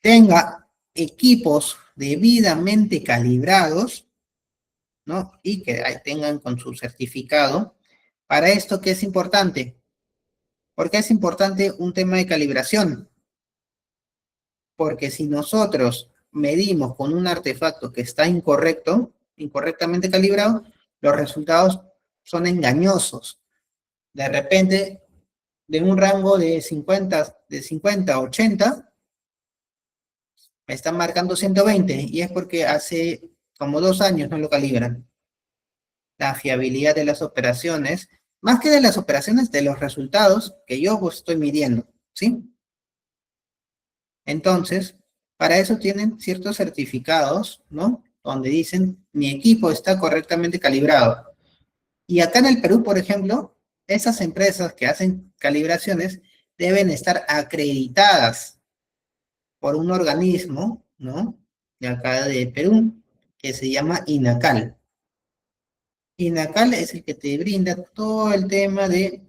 Tenga equipos debidamente calibrados, ¿no? Y que tengan con su certificado. Para esto, ¿qué es importante? ¿Por qué es importante un tema de calibración? Porque si nosotros medimos con un artefacto que está incorrectamente calibrado, los resultados son engañosos. De repente, de un rango de 50 a 80, me están marcando 120, y es porque hace como 2 años no lo calibran. La fiabilidad de las operaciones, más que de las operaciones, de los resultados que yo estoy midiendo, ¿sí? Entonces, para eso tienen ciertos certificados, ¿no? Donde dicen, mi equipo está correctamente calibrado. Y acá en el Perú, por ejemplo, esas empresas que hacen calibraciones deben estar acreditadas por un organismo, ¿no? De acá de Perú, que se llama INACAL. INACAL es el que te brinda todo el tema de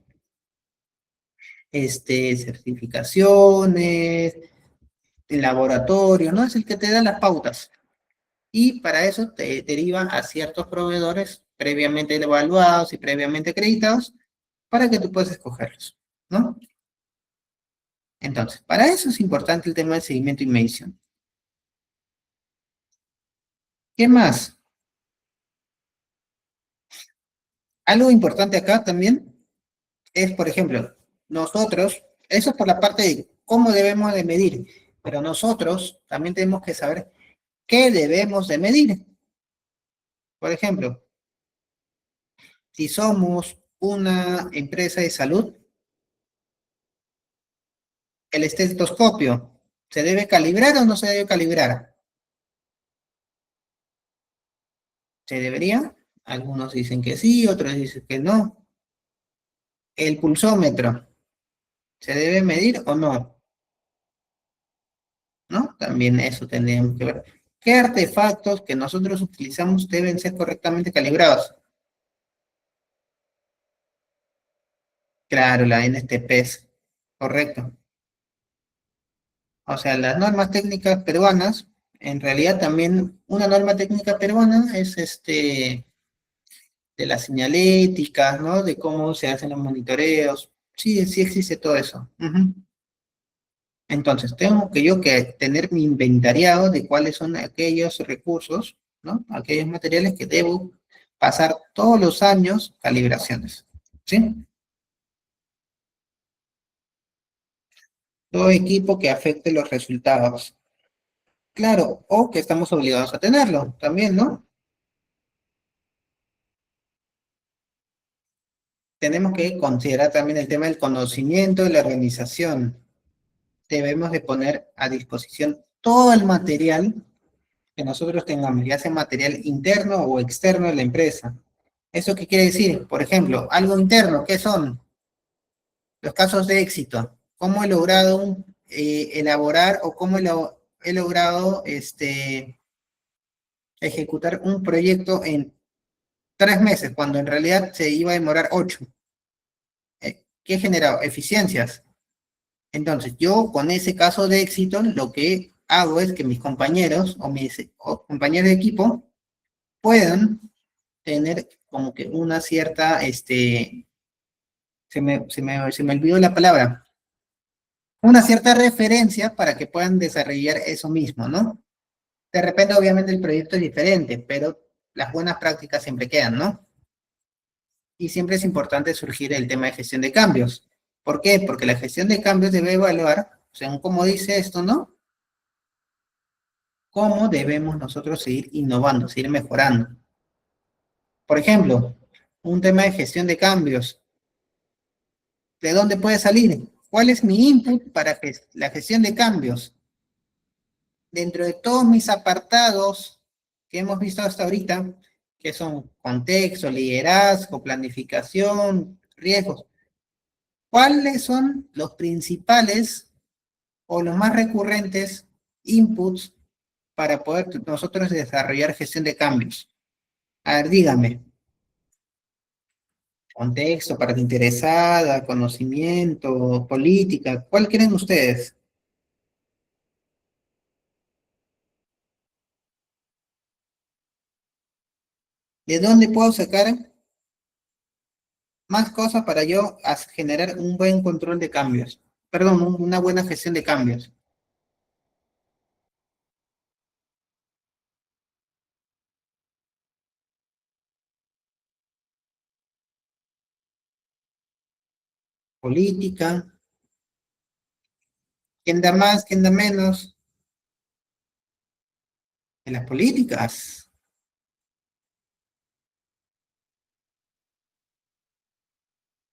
certificaciones, el laboratorio, ¿no? Es el que te da las pautas. Y para eso te deriva a ciertos proveedores previamente evaluados y previamente acreditados para que tú puedas escogerlos, ¿no? Entonces, para eso es importante el tema del seguimiento y medición. ¿Qué más? Algo importante acá también es, por ejemplo, nosotros, eso es por la parte de cómo debemos de medir, pero nosotros también tenemos que saber qué debemos de medir. Por ejemplo, si somos una empresa de salud, el estetoscopio, ¿se debe calibrar o no se debe calibrar? ¿Se debería? Algunos dicen que sí, otros dicen que no. El pulsómetro, ¿se debe medir o no? ¿No? También eso tendríamos que ver. ¿Qué artefactos que nosotros utilizamos deben ser correctamente calibrados? Claro, la NTPs, correcto. O sea, las normas técnicas peruanas, en realidad también una norma técnica peruana es de las señaléticas, ¿no? De cómo se hacen los monitoreos. Sí, sí existe todo eso. Ujú. Entonces, tengo que yo que tener mi inventariado de cuáles son aquellos recursos, ¿no? Aquellos materiales que debo pasar todos los años calibraciones, ¿sí? Todo equipo que afecte los resultados. Claro, o que estamos obligados a tenerlo también, ¿no? Tenemos que considerar también el tema del conocimiento de la organización. Debemos de poner a disposición todo el material que nosotros tengamos, ya sea material interno o externo de la empresa. ¿Eso qué quiere decir? Por ejemplo, algo interno, ¿qué son? Los casos de éxito. ¿Cómo he logrado elaborar o cómo he logrado ejecutar un proyecto en 3 meses, cuando en realidad se iba a demorar 8? ¿Qué he generado? Eficiencias. Entonces, yo con ese caso de éxito, lo que hago es que mis compañeros o compañeros de equipo puedan tener como que una cierta, se me olvidó la palabra, una cierta referencia para que puedan desarrollar eso mismo, ¿no? De repente, obviamente, el proyecto es diferente, pero las buenas prácticas siempre quedan, ¿no? Y siempre es importante surgir el tema de gestión de cambios. ¿Por qué? Porque la gestión de cambios debe evaluar, según como dice esto, ¿no? Cómo debemos nosotros seguir innovando, seguir mejorando. Por ejemplo, un tema de gestión de cambios. ¿De dónde puede salir? ¿Cuál es mi input para la gestión de cambios? Dentro de todos mis apartados que hemos visto hasta ahorita, que son contexto, liderazgo, planificación, riesgos, ¿cuáles son los principales o los más recurrentes inputs para poder nosotros desarrollar gestión de cambios? A ver, dígame. Contexto, parte interesada, conocimiento, política, ¿cuál creen ustedes? ¿De dónde puedo sacar más cosas para yo generar un buen control de cambios? Perdón, una buena gestión de cambios. Política, ¿quién da más, quién da menos? En las políticas.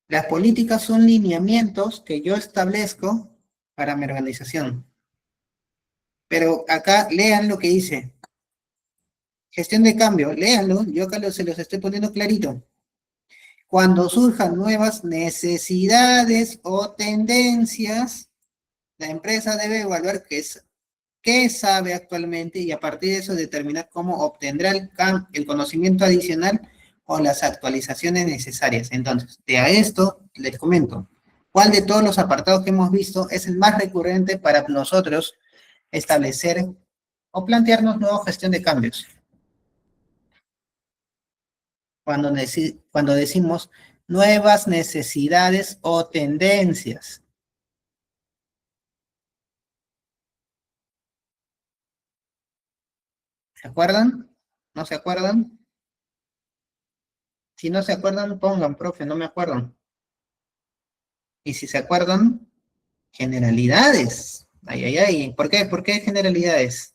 Las políticas son lineamientos que yo establezco para mi organización. Pero acá lean lo que dice. Gestión de cambio, léanlo, yo acá se los estoy poniendo clarito. Cuando surjan nuevas necesidades o tendencias, la empresa debe evaluar qué sabe actualmente y a partir de eso determinar cómo obtendrá el conocimiento adicional o las actualizaciones necesarias. Entonces, de esto les comento, ¿cuál de todos los apartados que hemos visto es el más recurrente para nosotros establecer o plantearnos nueva gestión de cambios? Cuando decimos nuevas necesidades o tendencias. ¿Se acuerdan? ¿No se acuerdan? Si no se acuerdan, pongan, profe, no me acuerdo. Y si se acuerdan, generalidades. Ay, ay, ay. ¿Por qué? ¿Por qué generalidades?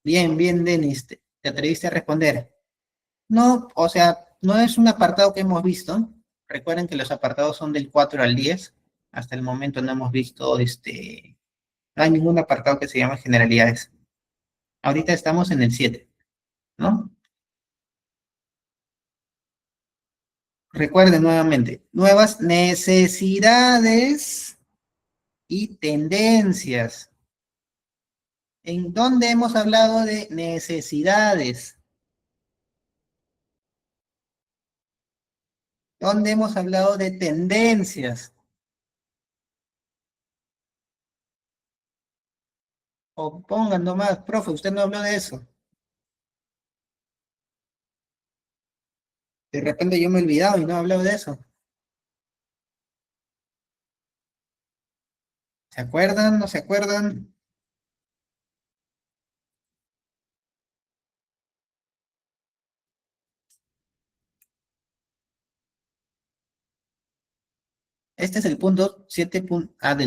Bien, bien, Denis, te atreviste a responder. No, o sea, no es un apartado que hemos visto. Recuerden que los apartados son del 4 al 10. Hasta el momento no hemos visto, no hay ningún apartado que se llame generalidades. Ahorita estamos en el 7, ¿no? Recuerden nuevamente, nuevas necesidades y tendencias. ¿En dónde hemos hablado de necesidades? ¿Dónde hemos hablado de tendencias? O pongan nomás, profe, usted no habló de eso. De repente yo me he olvidado y no he hablado de eso. ¿Se acuerdan? ¿No se acuerdan? Este es el punto 7. Del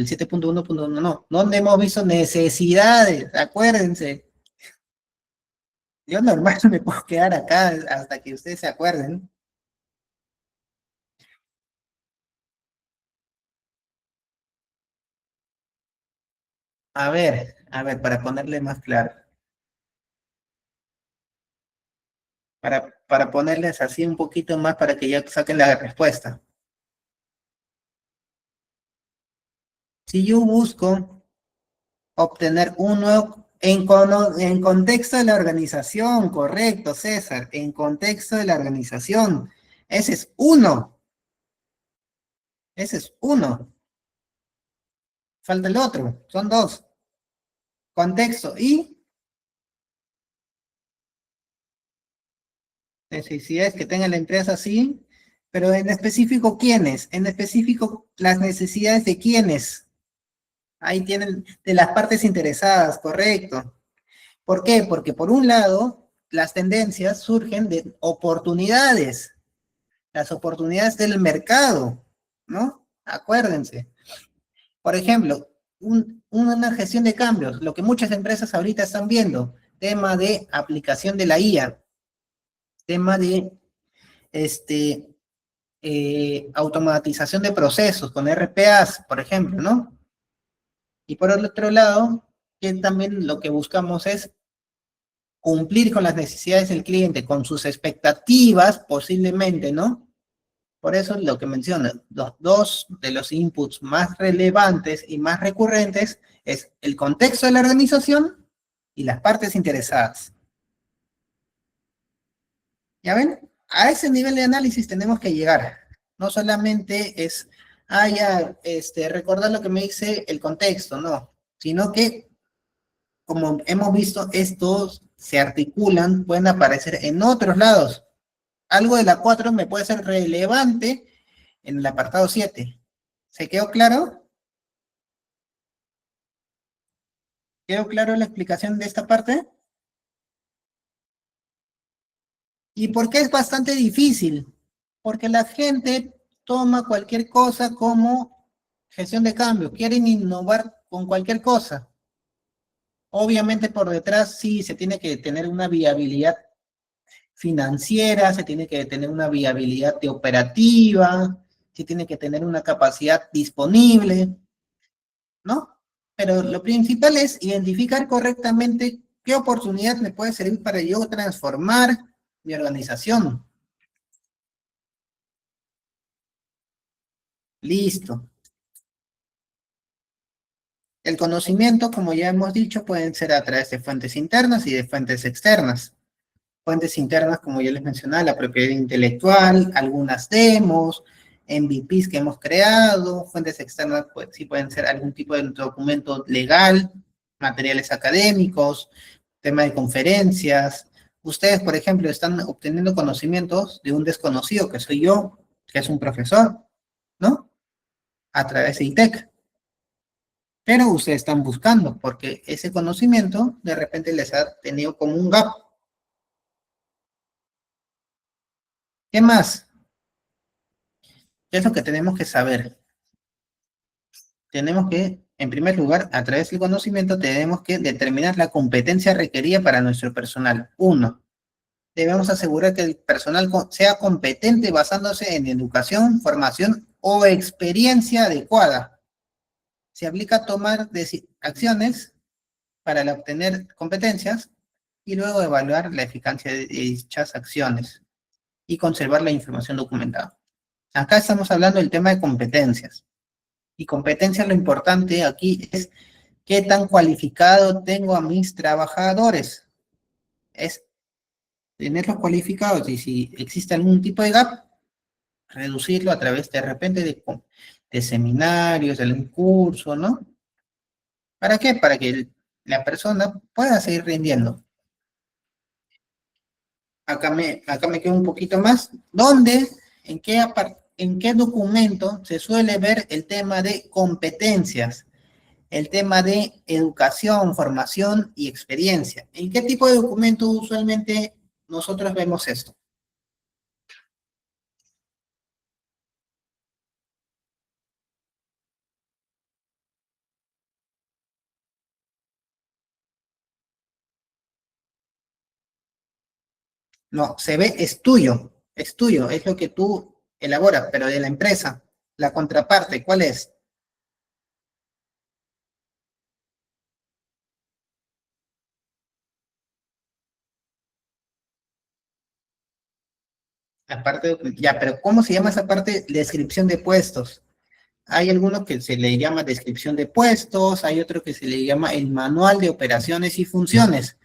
7.1.1, no. ¿Dónde hemos visto necesidades? Acuérdense. Yo normal me puedo quedar acá hasta que ustedes se acuerden. A ver, para ponerle más claro. Para ponerles así un poquito más para que ya saquen la respuesta. Si yo busco obtener un nuevo, en contexto de la organización, correcto, César, en contexto de la organización, ese es uno, ese es uno, falta el otro, son dos, contexto y necesidades que tenga la empresa, sí, pero en específico, ¿quiénes? En específico, las necesidades de quiénes. Ahí tienen de las partes interesadas, correcto. ¿Por qué? Porque por un lado, las tendencias surgen de oportunidades, las oportunidades del mercado, ¿no? Acuérdense. Por ejemplo, una gestión de cambios, lo que muchas empresas ahorita están viendo, tema de aplicación de la IA, tema de automatización de procesos con RPAs, por ejemplo, ¿no? Y por el otro lado, que también lo que buscamos es cumplir con las necesidades del cliente, con sus expectativas, posiblemente, ¿no? Por eso lo que menciono, los dos de los inputs más relevantes y más recurrentes es el contexto de la organización y las partes interesadas. ¿Ya ven? A ese nivel de análisis tenemos que llegar. No solamente es, recordar lo que me dice el contexto, no, sino que, como hemos visto, estos se articulan, pueden aparecer en otros lados. Algo de la 4 me puede ser relevante en el apartado 7. ¿Se quedó claro? ¿Quedó claro la explicación de esta parte? ¿Y por qué es bastante difícil? Porque la gente toma cualquier cosa como gestión de cambio, quieren innovar con cualquier cosa. Obviamente por detrás sí se tiene que tener una viabilidad financiera, se tiene que tener una viabilidad de operativa, se tiene que tener una capacidad disponible, ¿no? Pero lo principal es identificar correctamente qué oportunidad me puede servir para yo transformar mi organización. Listo. El conocimiento, como ya hemos dicho, pueden ser a través de fuentes internas y de fuentes externas. Fuentes internas, como ya les mencionaba, la propiedad intelectual, algunas demos, MVPs que hemos creado. Fuentes externas, pues sí pueden ser algún tipo de documento legal, materiales académicos, tema de conferencias. Ustedes, por ejemplo, están obteniendo conocimientos de un desconocido, que soy yo, que es un profesor, ¿no? A través de ITEC. Pero ustedes están buscando, porque ese conocimiento de repente les ha tenido como un gap. ¿Qué más? ¿Qué es lo que tenemos que saber? Tenemos que, en primer lugar, a través del conocimiento, tenemos que determinar la competencia requerida para nuestro personal. 1. Debemos asegurar que el personal sea competente basándose en educación, formación o experiencia adecuada. Se aplica tomar acciones para obtener competencias y luego evaluar la eficacia de dichas acciones y conservar la información documentada. Acá estamos hablando del tema de competencias. Y competencia, lo importante aquí es qué tan cualificado tengo a mis trabajadores. Es tenerlos cualificados y si existe algún tipo de gap, reducirlo a través de repente de seminarios, de algún curso, ¿no? ¿Para qué? Para que la persona pueda seguir rindiendo. Acá me quedo un poquito más. ¿Dónde, en qué documento se suele ver el tema de competencias? El tema de educación, formación y experiencia. ¿En qué tipo de documento usualmente nosotros vemos esto? No, se ve, es tuyo, es lo que tú elaboras, pero de la empresa, la contraparte, ¿cuál es? Ya, pero ¿cómo se llama esa parte? Descripción de puestos. Hay algunos que se le llama descripción de puestos, hay otro que se le llama el manual de operaciones y funciones.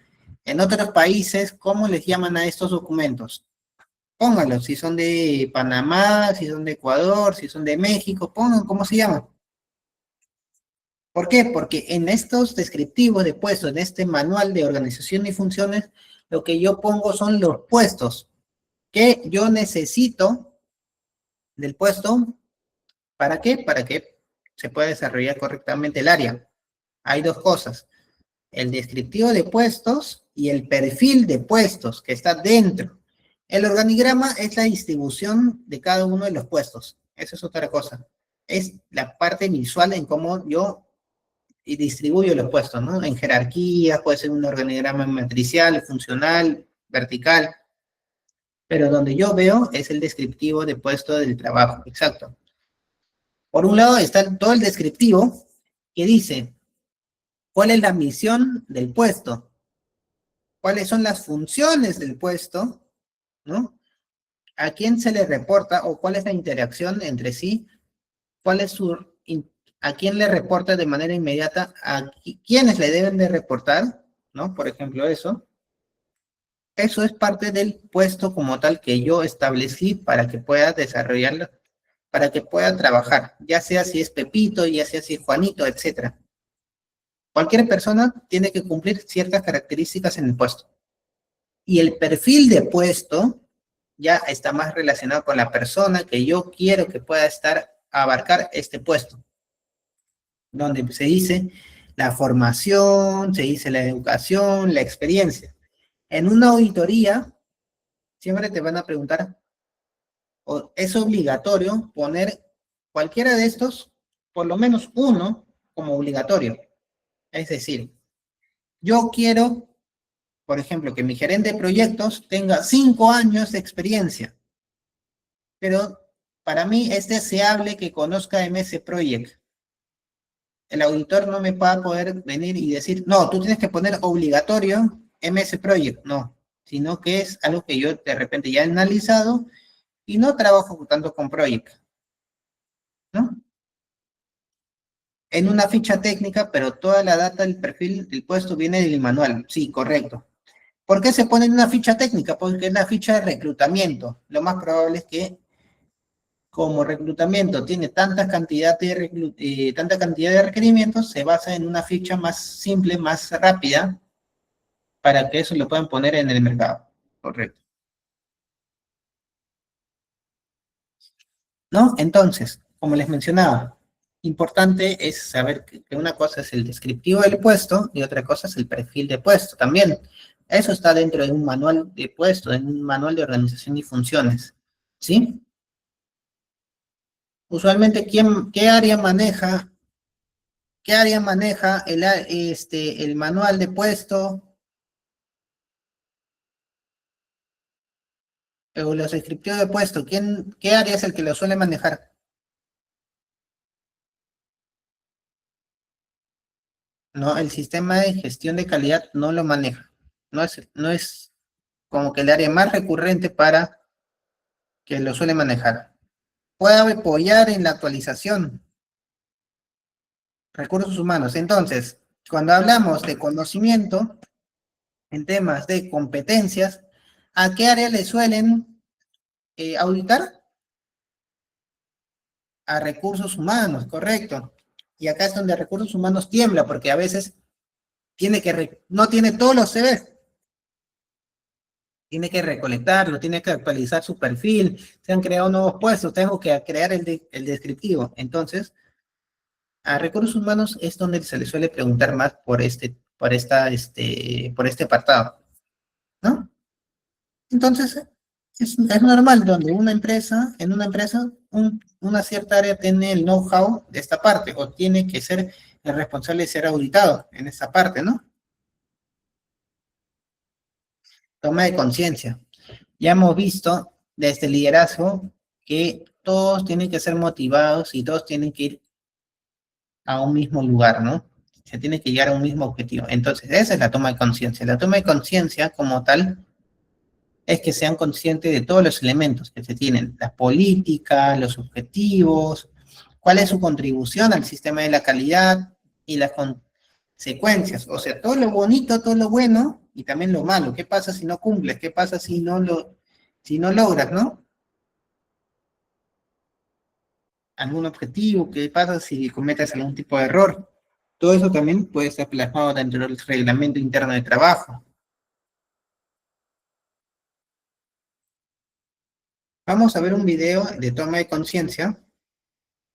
En otros países, ¿cómo les llaman a estos documentos? Pónganlos, si son de Panamá, si son de Ecuador, si son de México, pongan cómo se llaman. ¿Por qué? Porque en estos descriptivos de puestos, en este manual de organización y funciones, lo que yo pongo son los puestos que yo necesito del puesto. ¿Para qué? Para que se pueda desarrollar correctamente el área. Hay dos cosas, el descriptivo de puestos y el perfil de puestos que está dentro. El organigrama es la distribución de cada uno de los puestos. Eso es otra cosa. Es la parte visual en cómo yo distribuyo los puestos, ¿no? En jerarquía, puede ser un organigrama matricial, funcional, vertical, pero donde yo veo es el descriptivo de puesto del trabajo, exacto. Por un lado está todo el descriptivo que dice cuál es la misión del puesto, cuáles son las funciones del puesto, ¿no? A quién se le reporta o cuál es la interacción entre sí, cuál es a quién le reporta de manera inmediata, a quiénes le deben de reportar, ¿no? Por ejemplo, eso. Eso es parte del puesto como tal que yo establecí para que pueda desarrollarlo, para que pueda trabajar, ya sea si es Pepito, ya sea si es Juanito, etcétera. Cualquier persona tiene que cumplir ciertas características en el puesto. Y el perfil de puesto ya está más relacionado con la persona que yo quiero que pueda abarcar este puesto. Donde se dice la formación, se dice la educación, la experiencia. En una auditoría, siempre te van a preguntar, o es obligatorio poner cualquiera de estos, por lo menos uno, como obligatorio. Es decir, yo quiero, por ejemplo, que mi gerente de proyectos tenga 5 años de experiencia, pero para mí es deseable que conozca MS Project. El auditor no me va a poder venir y decir, no, tú tienes que poner obligatorio MS Project, no, sino que es algo que yo de repente ya he analizado y no trabajo tanto con Project, ¿no? En una ficha técnica, pero toda la data del perfil del puesto viene del manual, sí, correcto. ¿Por qué se pone en una ficha técnica? Porque es la ficha de reclutamiento. Lo más probable es que como reclutamiento tiene tanta cantidad de requerimientos, se basa en una ficha más simple, más rápida, para que eso lo puedan poner en el mercado. Correcto. ¿No? Entonces, como les mencionaba, importante es saber que una cosa es el descriptivo del puesto y otra cosa es el perfil de puesto también. Eso está dentro de un manual de puesto, en un manual de organización y funciones. ¿Sí? Usualmente, qué área maneja el manual de puesto o los descriptivos de puesto? ¿Qué área es el que lo suele manejar? No, el sistema de gestión de calidad no lo maneja. No es como que el área más recurrente para que lo suele manejar. Puede apoyar en la actualización, recursos humanos. Entonces, cuando hablamos de conocimiento, en temas de competencias, ¿a qué área le suelen auditar? A recursos humanos, correcto. Y acá es donde recursos humanos tiembla, porque a veces no tiene todos los CVs, tiene que recolectarlo, tiene que actualizar su perfil, se han creado nuevos puestos, tengo que crear el descriptivo. Entonces, a recursos humanos es donde se le suele preguntar más por este apartado, ¿no? Entonces, es normal donde en una empresa, una cierta área tiene el know-how de esta parte, o tiene que ser el responsable de ser auditado en esta parte, ¿no? Toma de conciencia. Ya hemos visto desde el liderazgo que todos tienen que ser motivados y todos tienen que ir a un mismo lugar, ¿no? Se tiene que llegar a un mismo objetivo. Entonces, esa es la toma de conciencia. La toma de conciencia como tal es que sean conscientes de todos los elementos que se tienen, las políticas, los objetivos, cuál es su contribución al sistema de la calidad y las consecuencias, o sea, todo lo bonito, todo lo bueno y también lo malo. ¿Qué pasa si no cumples? ¿Qué pasa si no logras, ¿no? Algún objetivo, ¿qué pasa si cometes algún tipo de error? Todo eso también puede estar plasmado dentro del reglamento interno de trabajo. Vamos a ver un video de toma de conciencia,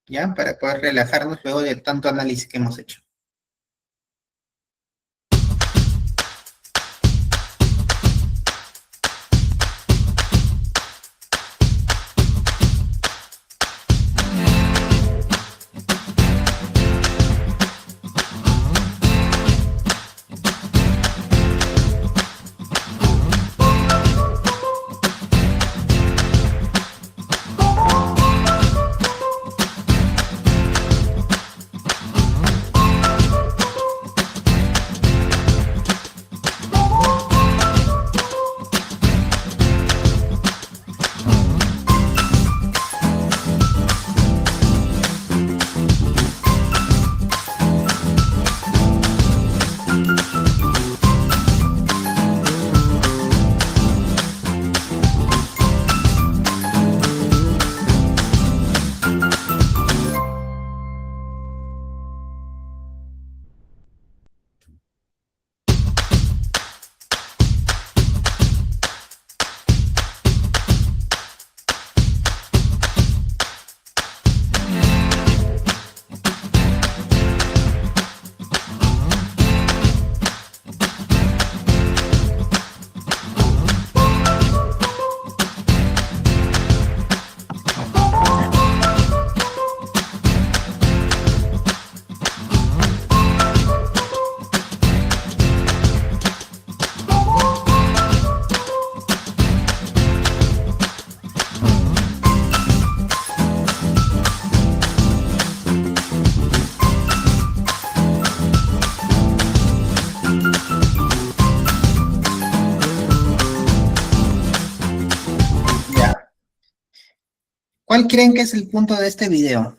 ¿ya? Para poder relajarnos luego de tanto análisis que hemos hecho. Ya. ¿Cuál creen que es el punto de este video?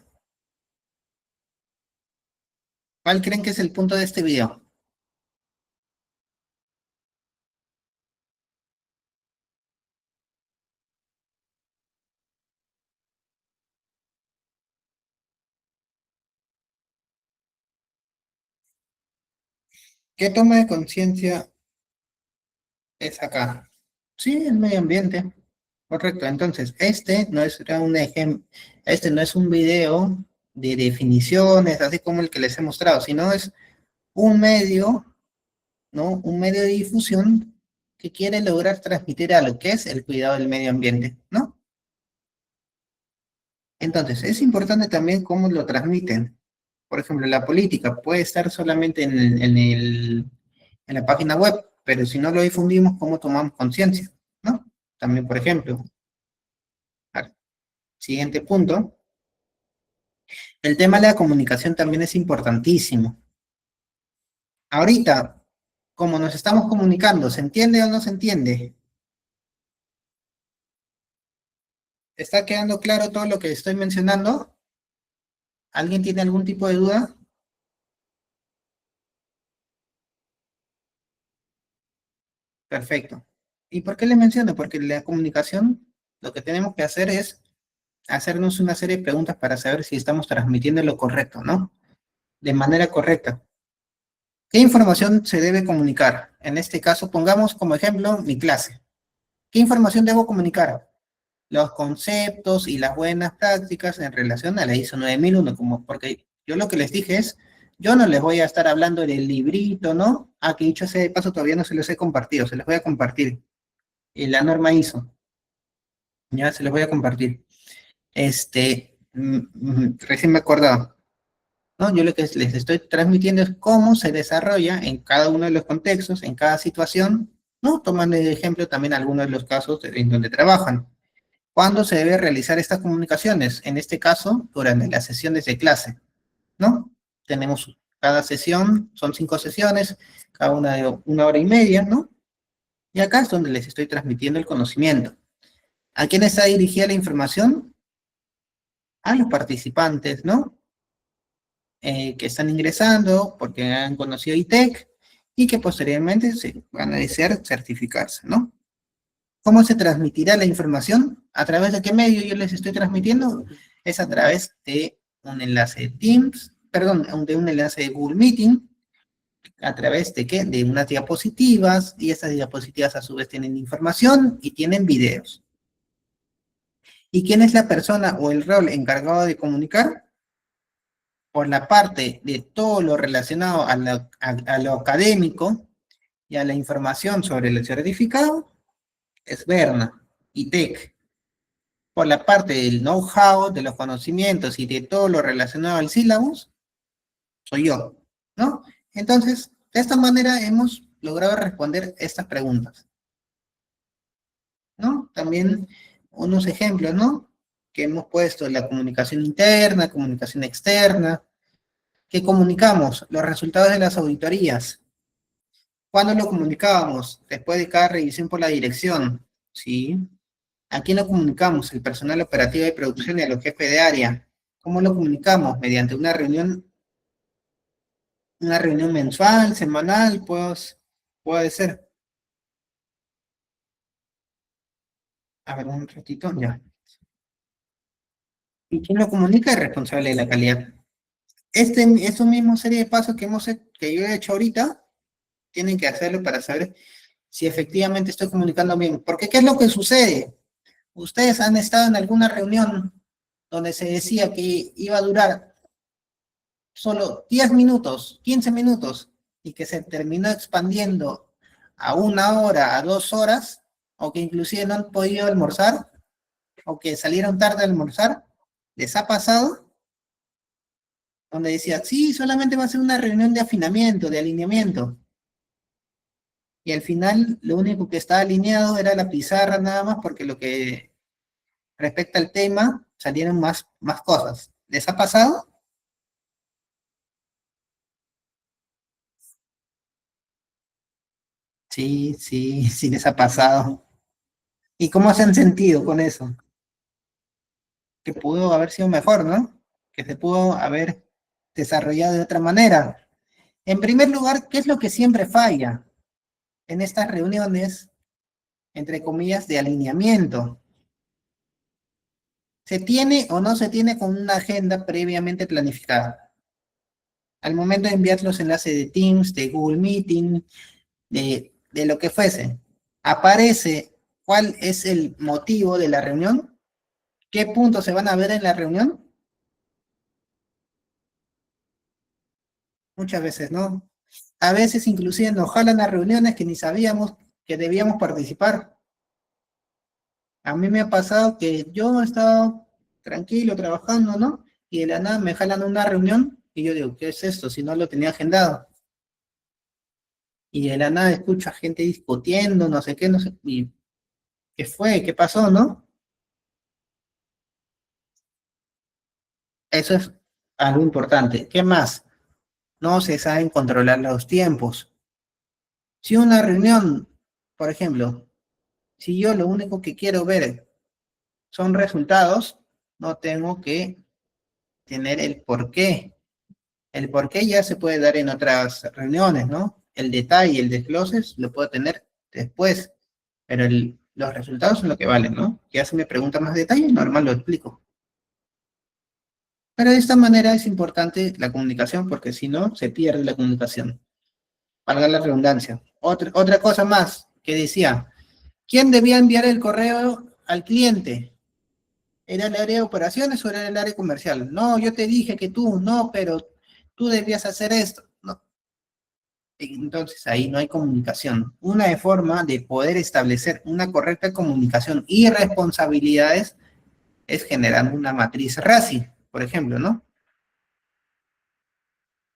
¿Cuál creen que es el punto de este video? ¿Qué toma de conciencia es acá? Sí, el medio ambiente. Correcto. Entonces, este no es un video de definiciones, así como el que les he mostrado, sino es un medio, ¿no? Un medio de difusión que quiere lograr transmitir a lo que es el cuidado del medio ambiente, ¿no? Entonces, es importante también cómo lo transmiten. Por ejemplo, la política puede estar solamente en la página web, pero si no lo difundimos, ¿cómo tomamos conciencia? ¿No? También, por ejemplo, siguiente punto, el tema de la comunicación también es importantísimo. Ahorita, como nos estamos comunicando, ¿se entiende o no se entiende? ¿Está quedando claro todo lo que estoy mencionando? ¿Alguien tiene algún tipo de duda? Perfecto. ¿Y por qué les menciono? Porque la comunicación, lo que tenemos que hacer es hacernos una serie de preguntas para saber si estamos transmitiendo lo correcto, ¿no? De manera correcta. ¿Qué información se debe comunicar? En este caso, pongamos como ejemplo mi clase. ¿Qué información debo comunicar? Los conceptos y las buenas prácticas en relación a la ISO 9001, como porque yo lo que les dije es, yo no les voy a estar hablando del librito, ¿no? Ah, que dicho sea de paso, todavía no se los he compartido, se los voy a compartir. La norma ISO, ya se los voy a compartir. Recién me acordaba, ¿no? Yo lo que les estoy transmitiendo es cómo se desarrolla en cada uno de los contextos, en cada situación, ¿no? Tomando de ejemplo también algunos de los casos en donde trabajan. ¿Cuándo se debe realizar estas comunicaciones? En este caso, durante las sesiones de clase, ¿no? Tenemos cada sesión, son 5 sesiones, cada una de 1 hora y media, ¿no? Y acá es donde les estoy transmitiendo el conocimiento. ¿A quién está dirigida la información? A los participantes, ¿no? Que están ingresando porque han conocido ITEC y que posteriormente se van a desear certificarse, ¿no? ¿Cómo se transmitirá la información? ¿A través de qué medio yo les estoy transmitiendo? Es a través de un enlace de Teams, perdón, de un enlace de Google Meeting, a través de qué? De unas diapositivas, y esas diapositivas a su vez tienen información y tienen videos. ¿Y quién es la persona o el rol encargado de comunicar? Por la parte de todo lo relacionado a lo académico y a la información sobre el certificado, es Berna, ITEC. Por la parte del know-how, de los conocimientos y de todo lo relacionado al sílabus, soy yo, ¿no? Entonces, de esta manera hemos logrado responder estas preguntas, ¿no? También unos ejemplos, ¿no? Que hemos puesto, la comunicación interna, comunicación externa. ¿Qué comunicamos? Los resultados de las auditorías. ¿Cuándo lo comunicábamos? Después de cada revisión por la dirección, ¿sí? ¿A quién lo comunicamos? El personal operativo de producción y a los jefes de área. ¿Cómo lo comunicamos? Mediante una reunión mensual, semanal, pues, puede ser. A ver, un ratito, ya. ¿Y quién lo comunica? El responsable de la calidad. Eso mismo serie de pasos que yo he hecho ahorita, tienen que hacerlo para saber si efectivamente estoy comunicando bien. Porque, ¿qué es lo que sucede? Ustedes han estado en alguna reunión donde se decía que iba a durar solo 10 minutos, 15 minutos, y que se terminó expandiendo a 1 hora, a 2 horas, o que inclusive no han podido almorzar, o que salieron tarde a almorzar. ¿Les ha pasado? Donde decía, sí, solamente va a ser una reunión de afinamiento, de alineamiento. Y al final, lo único que estaba alineado era la pizarra nada más, porque lo que respecta al tema, salieron más cosas. ¿Les ha pasado? Sí, sí, sí les ha pasado. ¿Y cómo se han sentido con eso? Que pudo haber sido mejor, ¿no? Que se pudo haber desarrollado de otra manera. En primer lugar, ¿qué es lo que siempre falla en estas reuniones, entre comillas, de alineamiento? ¿Se tiene o no se tiene con una agenda previamente planificada? Al momento de enviar los enlaces de Teams, de Google Meeting, de lo que fuese, ¿aparece cuál es el motivo de la reunión? ¿Qué puntos se van a ver en la reunión? Muchas veces no. A veces inclusive nos jalan a reuniones que ni sabíamos que debíamos participar. A mí me ha pasado que yo he estado tranquilo trabajando, ¿no? Y de la nada me jalan a una reunión y yo digo, ¿qué es esto? Si no lo tenía agendado. Y de la nada escucho a gente discutiendo, no sé qué, no sé, y ¿qué fue? ¿Qué pasó, no? Eso es algo importante. ¿Qué más? No se saben controlar los tiempos. Si una reunión, por ejemplo, si yo lo único que quiero ver son resultados, no tengo que tener el porqué. El porqué ya se puede dar en otras reuniones, ¿no? El detalle, el desglose, lo puedo tener después, pero los resultados son lo que valen, ¿no? Ya si me pregunta más detalle, normal lo explico. Pero de esta manera es importante la comunicación, porque si no, se pierde la comunicación. Valga la redundancia. Otra cosa más que decía, ¿quién debía enviar el correo al cliente? ¿Era el área de operaciones o era el área comercial? No, yo te dije que tú, no, pero tú debías hacer esto. No. Entonces ahí no hay comunicación. Una forma de poder establecer una correcta comunicación y responsabilidades es generando una matriz RACI, por ejemplo, ¿no?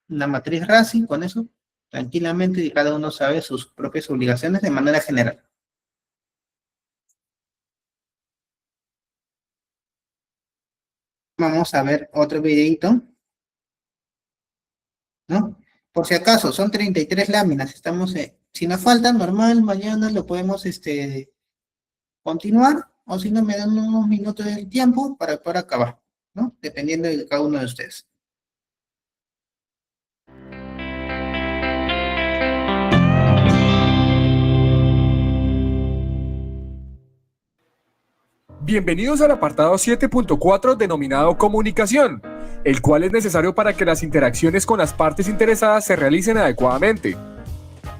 Una matriz RACI, con eso, tranquilamente, y cada uno sabe sus propias obligaciones de manera general. Vamos a ver otro videito, ¿no? Por si acaso, son 33 láminas, estamos, si nos falta, normal, mañana lo podemos, continuar, o si no, me dan unos minutos del tiempo para poder acabar, ¿no? Dependiendo de cada uno de ustedes. Bienvenidos al apartado 7.4 denominado comunicación, el cual es necesario para que las interacciones con las partes interesadas se realicen adecuadamente.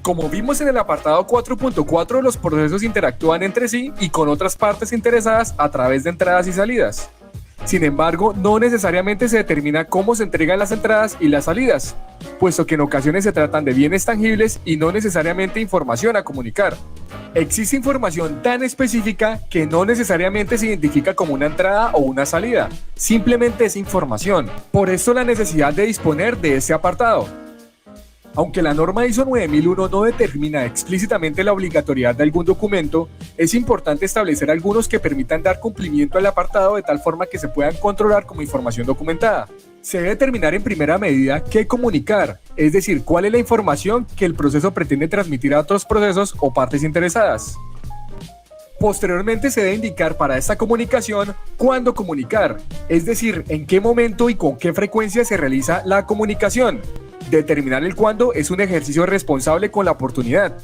Como vimos en el apartado 4.4, los procesos interactúan entre sí y con otras partes interesadas a través de entradas y salidas. Sin embargo, no necesariamente se determina cómo se entregan las entradas y las salidas, puesto que en ocasiones se tratan de bienes tangibles y no necesariamente información a comunicar. Existe información tan específica que no necesariamente se identifica como una entrada o una salida, simplemente es información. Por eso la necesidad de disponer de este apartado. Aunque la norma ISO 9001 no determina explícitamente la obligatoriedad de algún documento, es importante establecer algunos que permitan dar cumplimiento al apartado de tal forma que se puedan controlar como información documentada. Se debe determinar en primera medida qué comunicar, es decir, cuál es la información que el proceso pretende transmitir a otros procesos o partes interesadas. Posteriormente se debe indicar para esta comunicación cuándo comunicar, es decir, en qué momento y con qué frecuencia se realiza la comunicación. Determinar el cuándo es un ejercicio responsable con la oportunidad.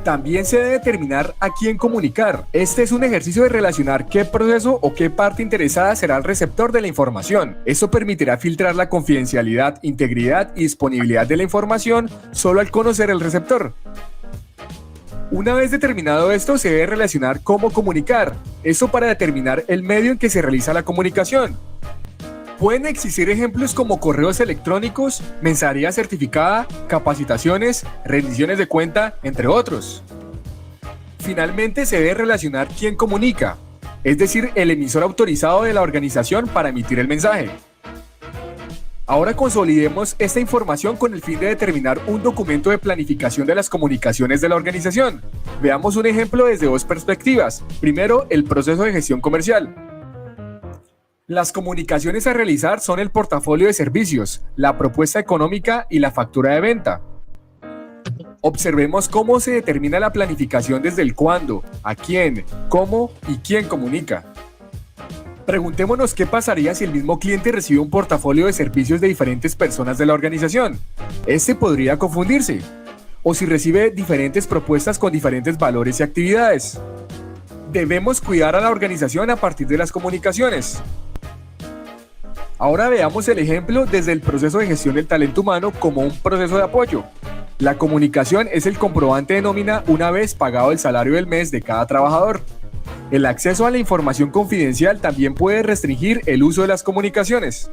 También se debe determinar a quién comunicar. Este es un ejercicio de relacionar qué proceso o qué parte interesada será el receptor de la información. Esto permitirá filtrar la confidencialidad, integridad y disponibilidad de la información solo al conocer el receptor. Una vez determinado esto, se debe relacionar cómo comunicar. Esto para determinar el medio en que se realiza la comunicación. Pueden existir ejemplos como correos electrónicos, mensajería certificada, capacitaciones, rendiciones de cuenta, entre otros. Finalmente, se debe relacionar quién comunica, es decir, el emisor autorizado de la organización para emitir el mensaje. Ahora consolidemos esta información con el fin de determinar un documento de planificación de las comunicaciones de la organización. Veamos un ejemplo desde dos perspectivas. Primero, el proceso de gestión comercial. Las comunicaciones a realizar son el portafolio de servicios, la propuesta económica y la factura de venta. Observemos cómo se determina la planificación desde el cuándo, a quién, cómo y quién comunica. Preguntémonos qué pasaría si el mismo cliente recibe un portafolio de servicios de diferentes personas de la organización. Este podría confundirse. O si recibe diferentes propuestas con diferentes valores y actividades. Debemos cuidar a la organización a partir de las comunicaciones. Ahora veamos el ejemplo desde el proceso de gestión del talento humano como un proceso de apoyo. La comunicación es el comprobante de nómina una vez pagado el salario del mes de cada trabajador. El acceso a la información confidencial también puede restringir el uso de las comunicaciones.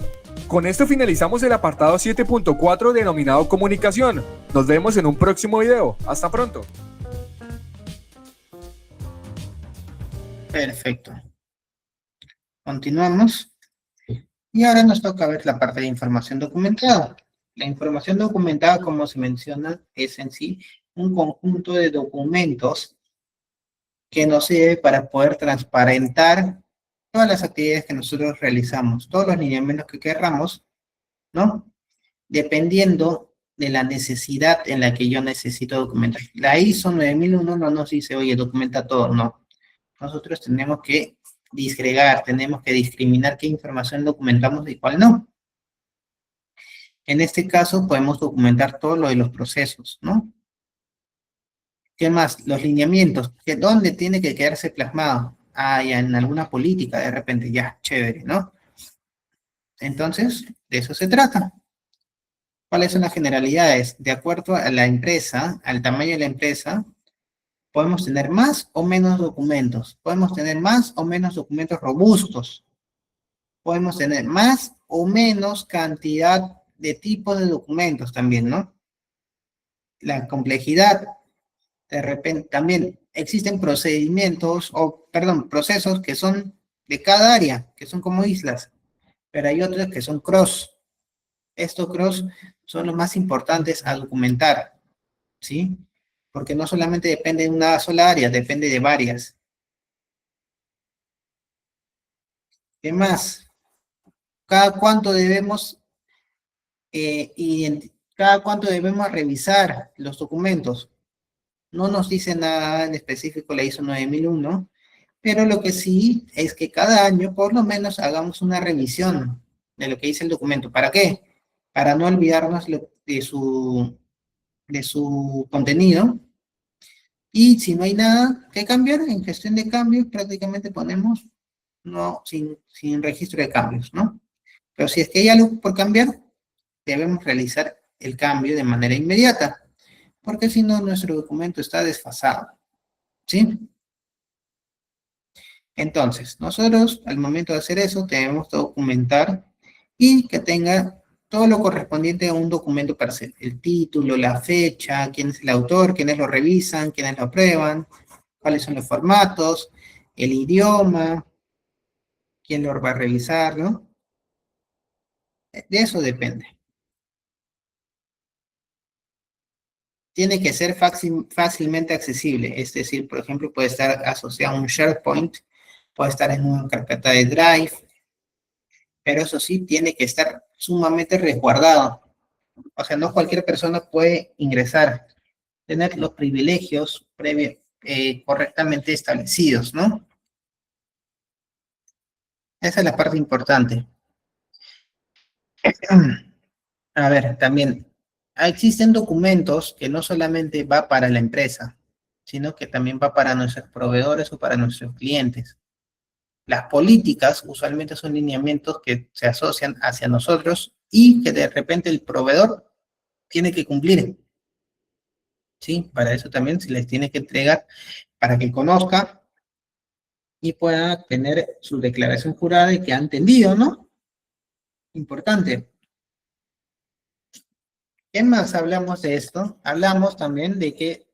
Con esto finalizamos el apartado 7.4 denominado comunicación. Nos vemos en un próximo video. Hasta pronto. Perfecto. Continuamos. Y ahora nos toca ver la parte de información documentada. La información documentada, como se menciona, es en sí un conjunto de documentos que nos sirve para poder transparentar todas las actividades que nosotros realizamos, todos los lineamientos que querramos, ¿no? Dependiendo de la necesidad en la que yo necesito documentar. La ISO 9001 no nos dice, oye, documenta todo, no. Nosotros tenemos que disgregar, tenemos que discriminar qué información documentamos y cuál no. En este caso podemos documentar todo lo de los procesos, ¿no? ¿Qué más? Los lineamientos. ¿Dónde tiene que quedarse plasmado? Ah, ya, en alguna política, de repente, ya, chévere, ¿no? Entonces, de eso se trata. ¿Cuáles son las generalidades? De acuerdo a la empresa, al tamaño de la empresa, podemos tener más o menos documentos. Podemos tener más o menos documentos robustos. Podemos tener más o menos cantidad de tipos de documentos también, ¿no? La complejidad, de repente, también existen procedimientos, o perdón, procesos que son de cada área, que son como islas, pero hay otros que son cross. Estos cross son los más importantes a documentar, ¿sí? Porque no solamente depende de una sola área, depende de varias. ¿Qué más? Cada cuánto debemos, cada cuánto debemos revisar los documentos. No nos dice nada en específico la ISO 9001, pero lo que sí es que cada año por lo menos hagamos una revisión de lo que dice el documento. ¿Para qué? Para no olvidarnos de su contenido. Y si no hay nada que cambiar, en gestión de cambios prácticamente ponemos no, sin registro de cambios, ¿no? Pero si es que hay algo por cambiar, debemos realizar el cambio de manera inmediata, porque si no, nuestro documento está desfasado, ¿sí? Entonces, nosotros al momento de hacer eso, debemos documentar y que tenga todo lo correspondiente a un documento per se. El título, la fecha, quién es el autor, quiénes lo revisan, quiénes lo aprueban, cuáles son los formatos, el idioma, quién lo va a revisar, ¿no? De eso depende. Tiene que ser fácilmente accesible, es decir, por ejemplo, puede estar asociado a un SharePoint, puede estar en una carpeta de Drive, pero eso sí, tiene que estar sumamente resguardado. O sea, no cualquier persona puede ingresar, tener los privilegios correctamente establecidos, ¿no? Esa es la parte importante. A ver, también existen documentos que no solamente va para la empresa, sino que también va para nuestros proveedores o para nuestros clientes. Las políticas usualmente son lineamientos que se asocian hacia nosotros y que de repente el proveedor tiene que cumplir. ¿Sí? Para eso también se les tiene que entregar para que conozca y pueda tener su declaración jurada y que ha entendido, ¿no? Importante. ¿Qué más hablamos de esto? Hablamos también de que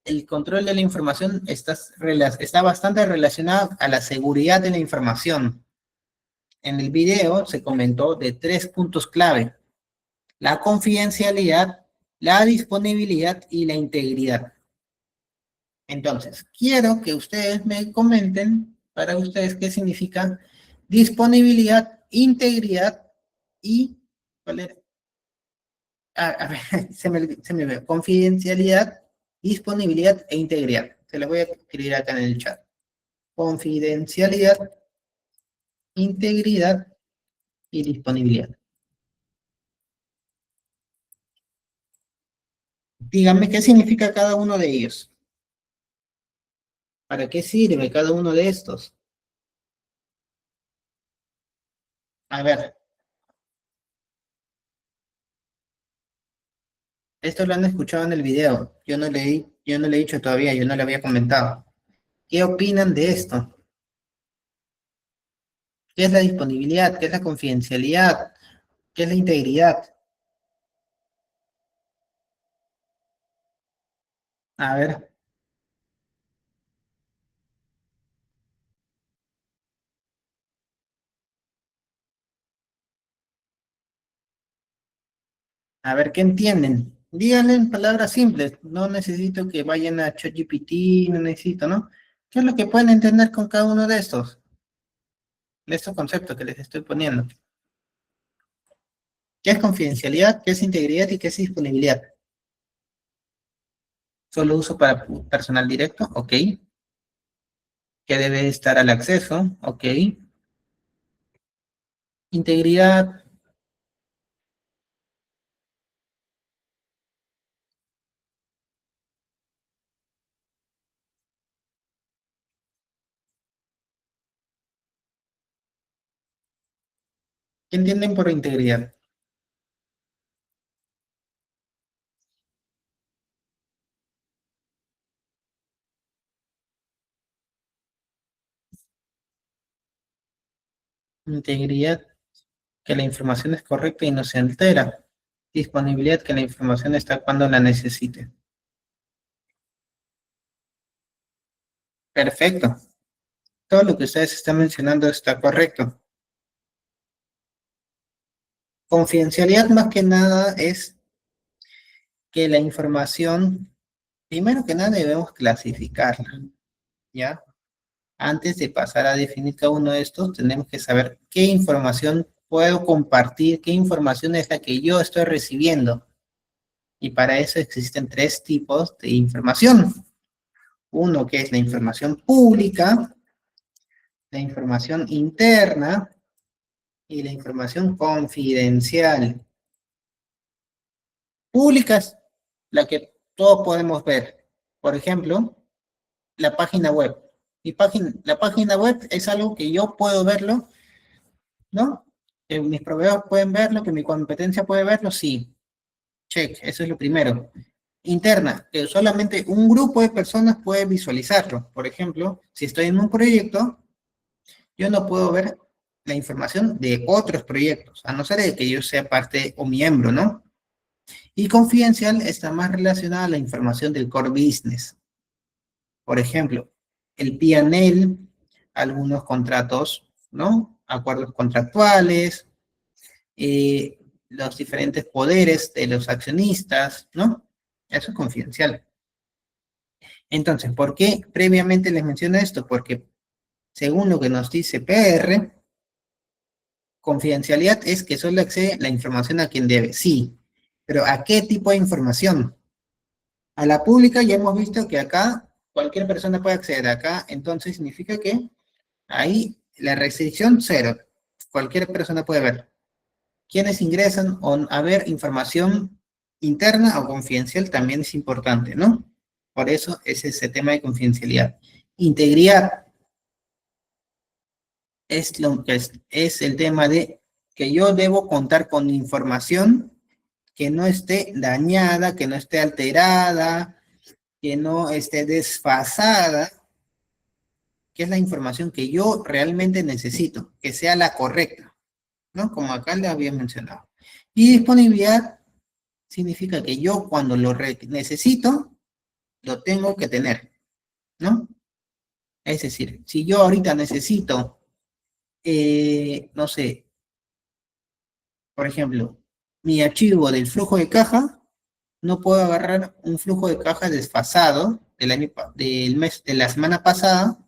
el control de la información está bastante relacionado a la seguridad de la información. En el video se comentó de 3 puntos clave: la confidencialidad, la disponibilidad y la integridad. Entonces, quiero que ustedes me comenten para ustedes qué significa disponibilidad, integridad y, ¿cuál era? A ver, se me ve, confidencialidad, disponibilidad e integridad. Se los voy a escribir acá en el chat. Confidencialidad, integridad y disponibilidad. Díganme qué significa cada uno de ellos. ¿Para qué sirve cada uno de estos? A ver, esto lo han escuchado en el video. Yo no le he dicho todavía, yo no le había comentado. ¿Qué opinan de esto? ¿Qué es la disponibilidad? ¿Qué es la confidencialidad? ¿Qué es la integridad? A ver, ¿qué entienden? Díganle en palabras simples. No necesito que vayan a ChatGPT, no necesito, ¿no? ¿Qué es lo que pueden entender con cada uno de estos? De estos conceptos que les estoy poniendo. ¿Qué es confidencialidad? ¿Qué es integridad? ¿Y qué es disponibilidad? Solo uso para personal directo, ok. Que debe estar al acceso, ok. Integridad, ¿Qué entienden por integridad? Integridad, que la información es correcta y no se altera. Disponibilidad, que la información está cuando la necesite. Perfecto. Todo lo que ustedes están mencionando está correcto. Confidencialidad más que nada es que la información, primero que nada debemos clasificarla, ¿ya? Antes de pasar a definir cada uno de estos, tenemos que saber qué información puedo compartir, qué información es la que yo estoy recibiendo. Y para eso existen tres tipos de información. Uno que es la información pública, la información interna y la información confidencial. Pública es la que todos podemos ver. Por ejemplo, la página web. La página web es algo que yo puedo verlo, ¿no? Que mis proveedores pueden verlo, que mi competencia puede verlo, sí. Check, eso es lo primero. Interna, que solamente un grupo de personas puede visualizarlo. Por ejemplo, si estoy en un proyecto, yo no puedo ver la información de otros proyectos, a no ser de que yo sea parte o miembro, ¿no? Y confidencial está más relacionada a la información del core business. Por ejemplo, el P&L, algunos contratos, ¿no? Acuerdos contractuales, los diferentes poderes de los accionistas, ¿no? Eso es confidencial. Entonces, ¿por qué previamente les menciono esto? Porque según lo que nos dice PR, confidencialidad es que solo accede la información a quien debe. Sí, pero ¿a qué tipo de información? A la pública ya hemos visto que acá cualquier persona puede acceder acá, entonces significa que ahí la restricción cero. Cualquier persona puede ver. Quienes ingresan a ver información interna o confidencial también es importante, ¿no? Por eso es ese tema de confidencialidad. Integridad es lo que es el tema de que yo debo contar con información que no esté dañada, que no esté alterada, que no esté desfasada, que es la información que yo realmente necesito, que sea la correcta, ¿no? Como acá le había mencionado. Y disponibilidad significa que yo cuando lo necesito, lo tengo que tener, ¿no? Es decir, si yo ahorita necesito, no sé, por ejemplo, mi archivo del flujo de caja, no puedo agarrar un flujo de caja desfasado del mes, de la semana pasada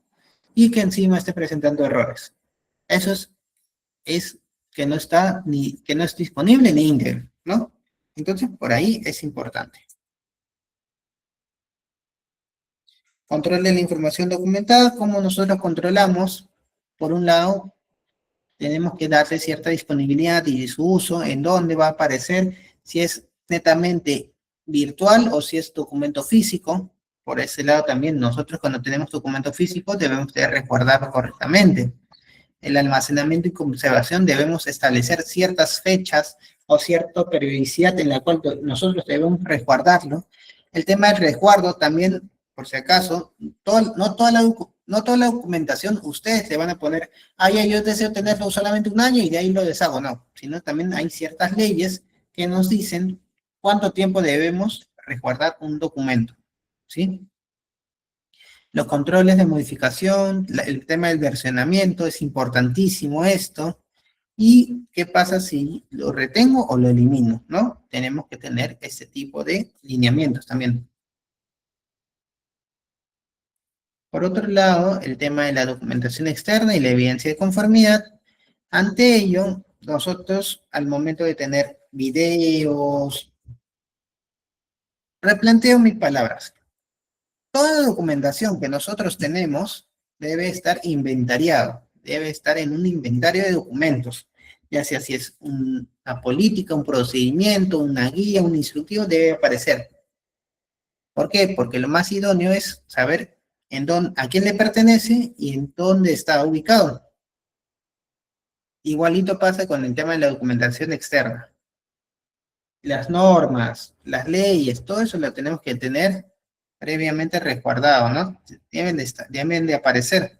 y que encima esté presentando errores. Eso es que no está que no es disponible ni íntegro, ¿no? Entonces, por ahí es importante. Control de la información documentada, como nosotros controlamos, por un lado, tenemos que darle cierta disponibilidad y su uso, en dónde va a aparecer, si es netamente virtual o si es documento físico. Por ese lado también nosotros cuando tenemos documento físico debemos de resguardarlo correctamente. El almacenamiento y conservación debemos establecer ciertas fechas o cierta periodicidad en la cual nosotros debemos resguardarlo. El tema del resguardo también, por si acaso, no toda la documentación ustedes le van a poner, ya yo deseo tenerlo solamente un año y de ahí lo deshago, no, sino también hay ciertas leyes que nos dicen cuánto tiempo debemos resguardar un documento, ¿sí? Los controles de modificación, el tema del versionamiento, es importantísimo esto. ¿Y qué pasa si lo retengo o lo elimino? ¿No? Tenemos que tener este tipo de lineamientos también. Por otro lado, el tema de la documentación externa y la evidencia de conformidad. Ante ello, nosotros al momento de tener videos, replanteo mis palabras. Toda la documentación que nosotros tenemos debe estar inventariado, debe estar en un inventario de documentos, ya sea si es una política, un procedimiento, una guía, un instructivo, debe aparecer. ¿Por qué? Porque lo más idóneo es saber a quién le pertenece y en dónde está ubicado. Igualito pasa con el tema de la documentación externa. Las normas, las leyes, todo eso lo tenemos que tener previamente resguardado, ¿no? Deben de aparecer,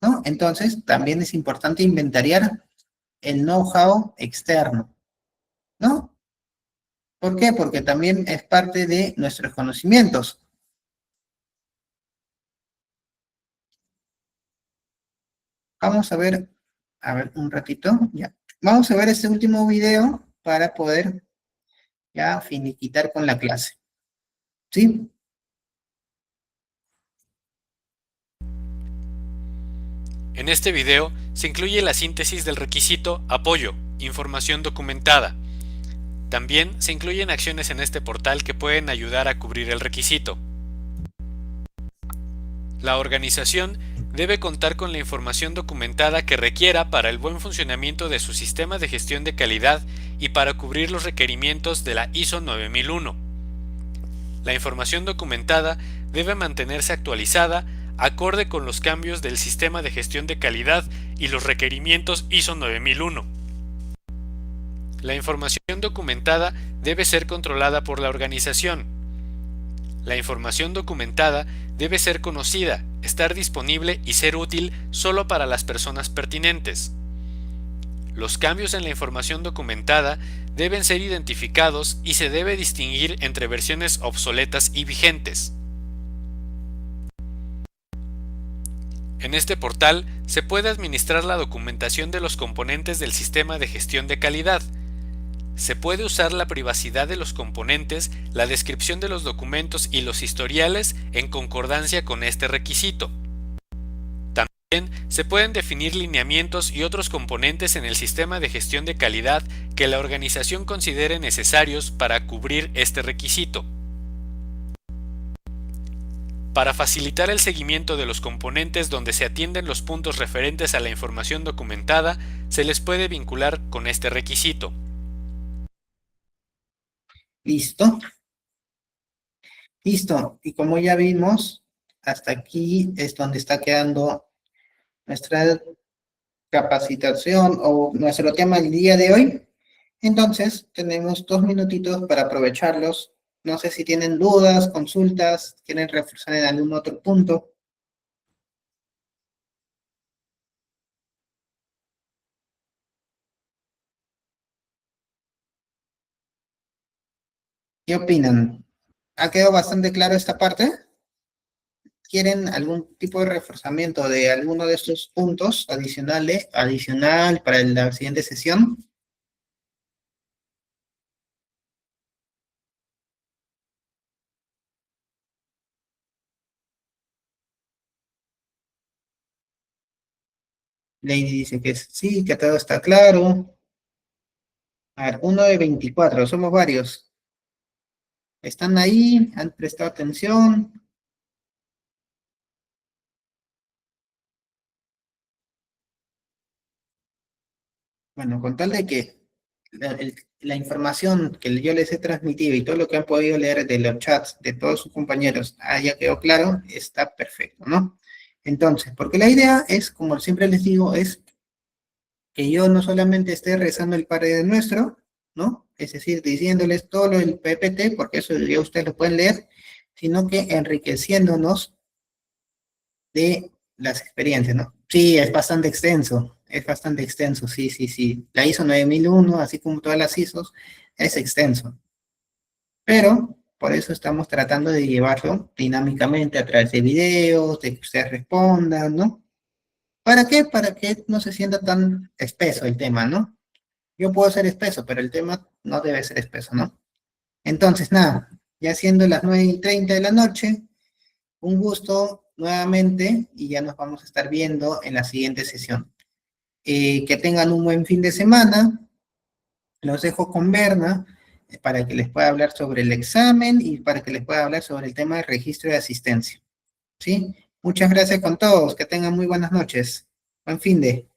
¿no? Entonces, también es importante inventariar el know-how externo, ¿no? ¿Por qué? Porque también es parte de nuestros conocimientos. Vamos a ver un ratito, ya. Vamos a ver este último video para poder ya finiquitar con la clase. ¿Sí? En este video se incluye la síntesis del requisito apoyo, información documentada. También se incluyen acciones en este portal que pueden ayudar a cubrir el requisito. La organización debe contar con la información documentada que requiera para el buen funcionamiento de su sistema de gestión de calidad y para cubrir los requerimientos de la ISO 9001. La información documentada debe mantenerse actualizada acorde con los cambios del sistema de gestión de calidad y los requerimientos ISO 9001. La información documentada debe ser controlada por la organización. La información documentada debe ser conocida, estar disponible y ser útil solo para las personas pertinentes. Los cambios en la información documentada deben ser identificados y se debe distinguir entre versiones obsoletas y vigentes. En este portal se puede administrar la documentación de los componentes del sistema de gestión de calidad. Se puede usar la privacidad de los componentes, la descripción de los documentos y los historiales en concordancia con este requisito. También se pueden definir lineamientos y otros componentes en el sistema de gestión de calidad que la organización considere necesarios para cubrir este requisito. Para facilitar el seguimiento de los componentes donde se atienden los puntos referentes a la información documentada, se les puede vincular con este requisito. ¿Listo? Listo. Y como ya vimos, hasta aquí es donde está quedando nuestra capacitación o nuestro tema del día de hoy. Entonces, tenemos 2 minutitos para aprovecharlos. No sé si tienen dudas, consultas, quieren reforzar en algún otro punto. ¿Qué opinan? ¿Ha quedado bastante claro esta parte? ¿Quieren algún tipo de reforzamiento de alguno de estos puntos adicional para la siguiente sesión? Lady dice que sí, que todo está claro. A ver, 1 de 24, somos varios. ¿Están ahí? ¿Han prestado atención? Bueno, con tal de que la información que yo les he transmitido y todo lo que han podido leer de los chats de todos sus compañeros haya quedado claro, está perfecto, ¿no? Entonces, porque la idea es, como siempre les digo, es que yo no solamente esté rezando el Padre Nuestro, ¿no? Es decir, diciéndoles todo lo del PPT, porque eso ya ustedes lo pueden leer, sino que enriqueciéndonos de las experiencias, ¿no? Sí, es bastante extenso, sí, sí, sí. La ISO 9001, así como todas las ISOs, es extenso. Pero, por eso estamos tratando de llevarlo dinámicamente a través de videos, de que ustedes respondan, ¿no? ¿Para qué? Para que no se sienta tan espeso el tema, ¿no? Yo puedo ser espeso, pero el tema no debe ser espeso, ¿no? Entonces, nada, ya siendo las 9:30 de la noche, un gusto nuevamente y ya nos vamos a estar viendo en la siguiente sesión. Que tengan un buen fin de semana. Los dejo con Berna para que les pueda hablar sobre el examen y para que les pueda hablar sobre el tema del registro de asistencia. ¿Sí? Muchas gracias con todos. Que tengan muy buenas noches. Buen fin de.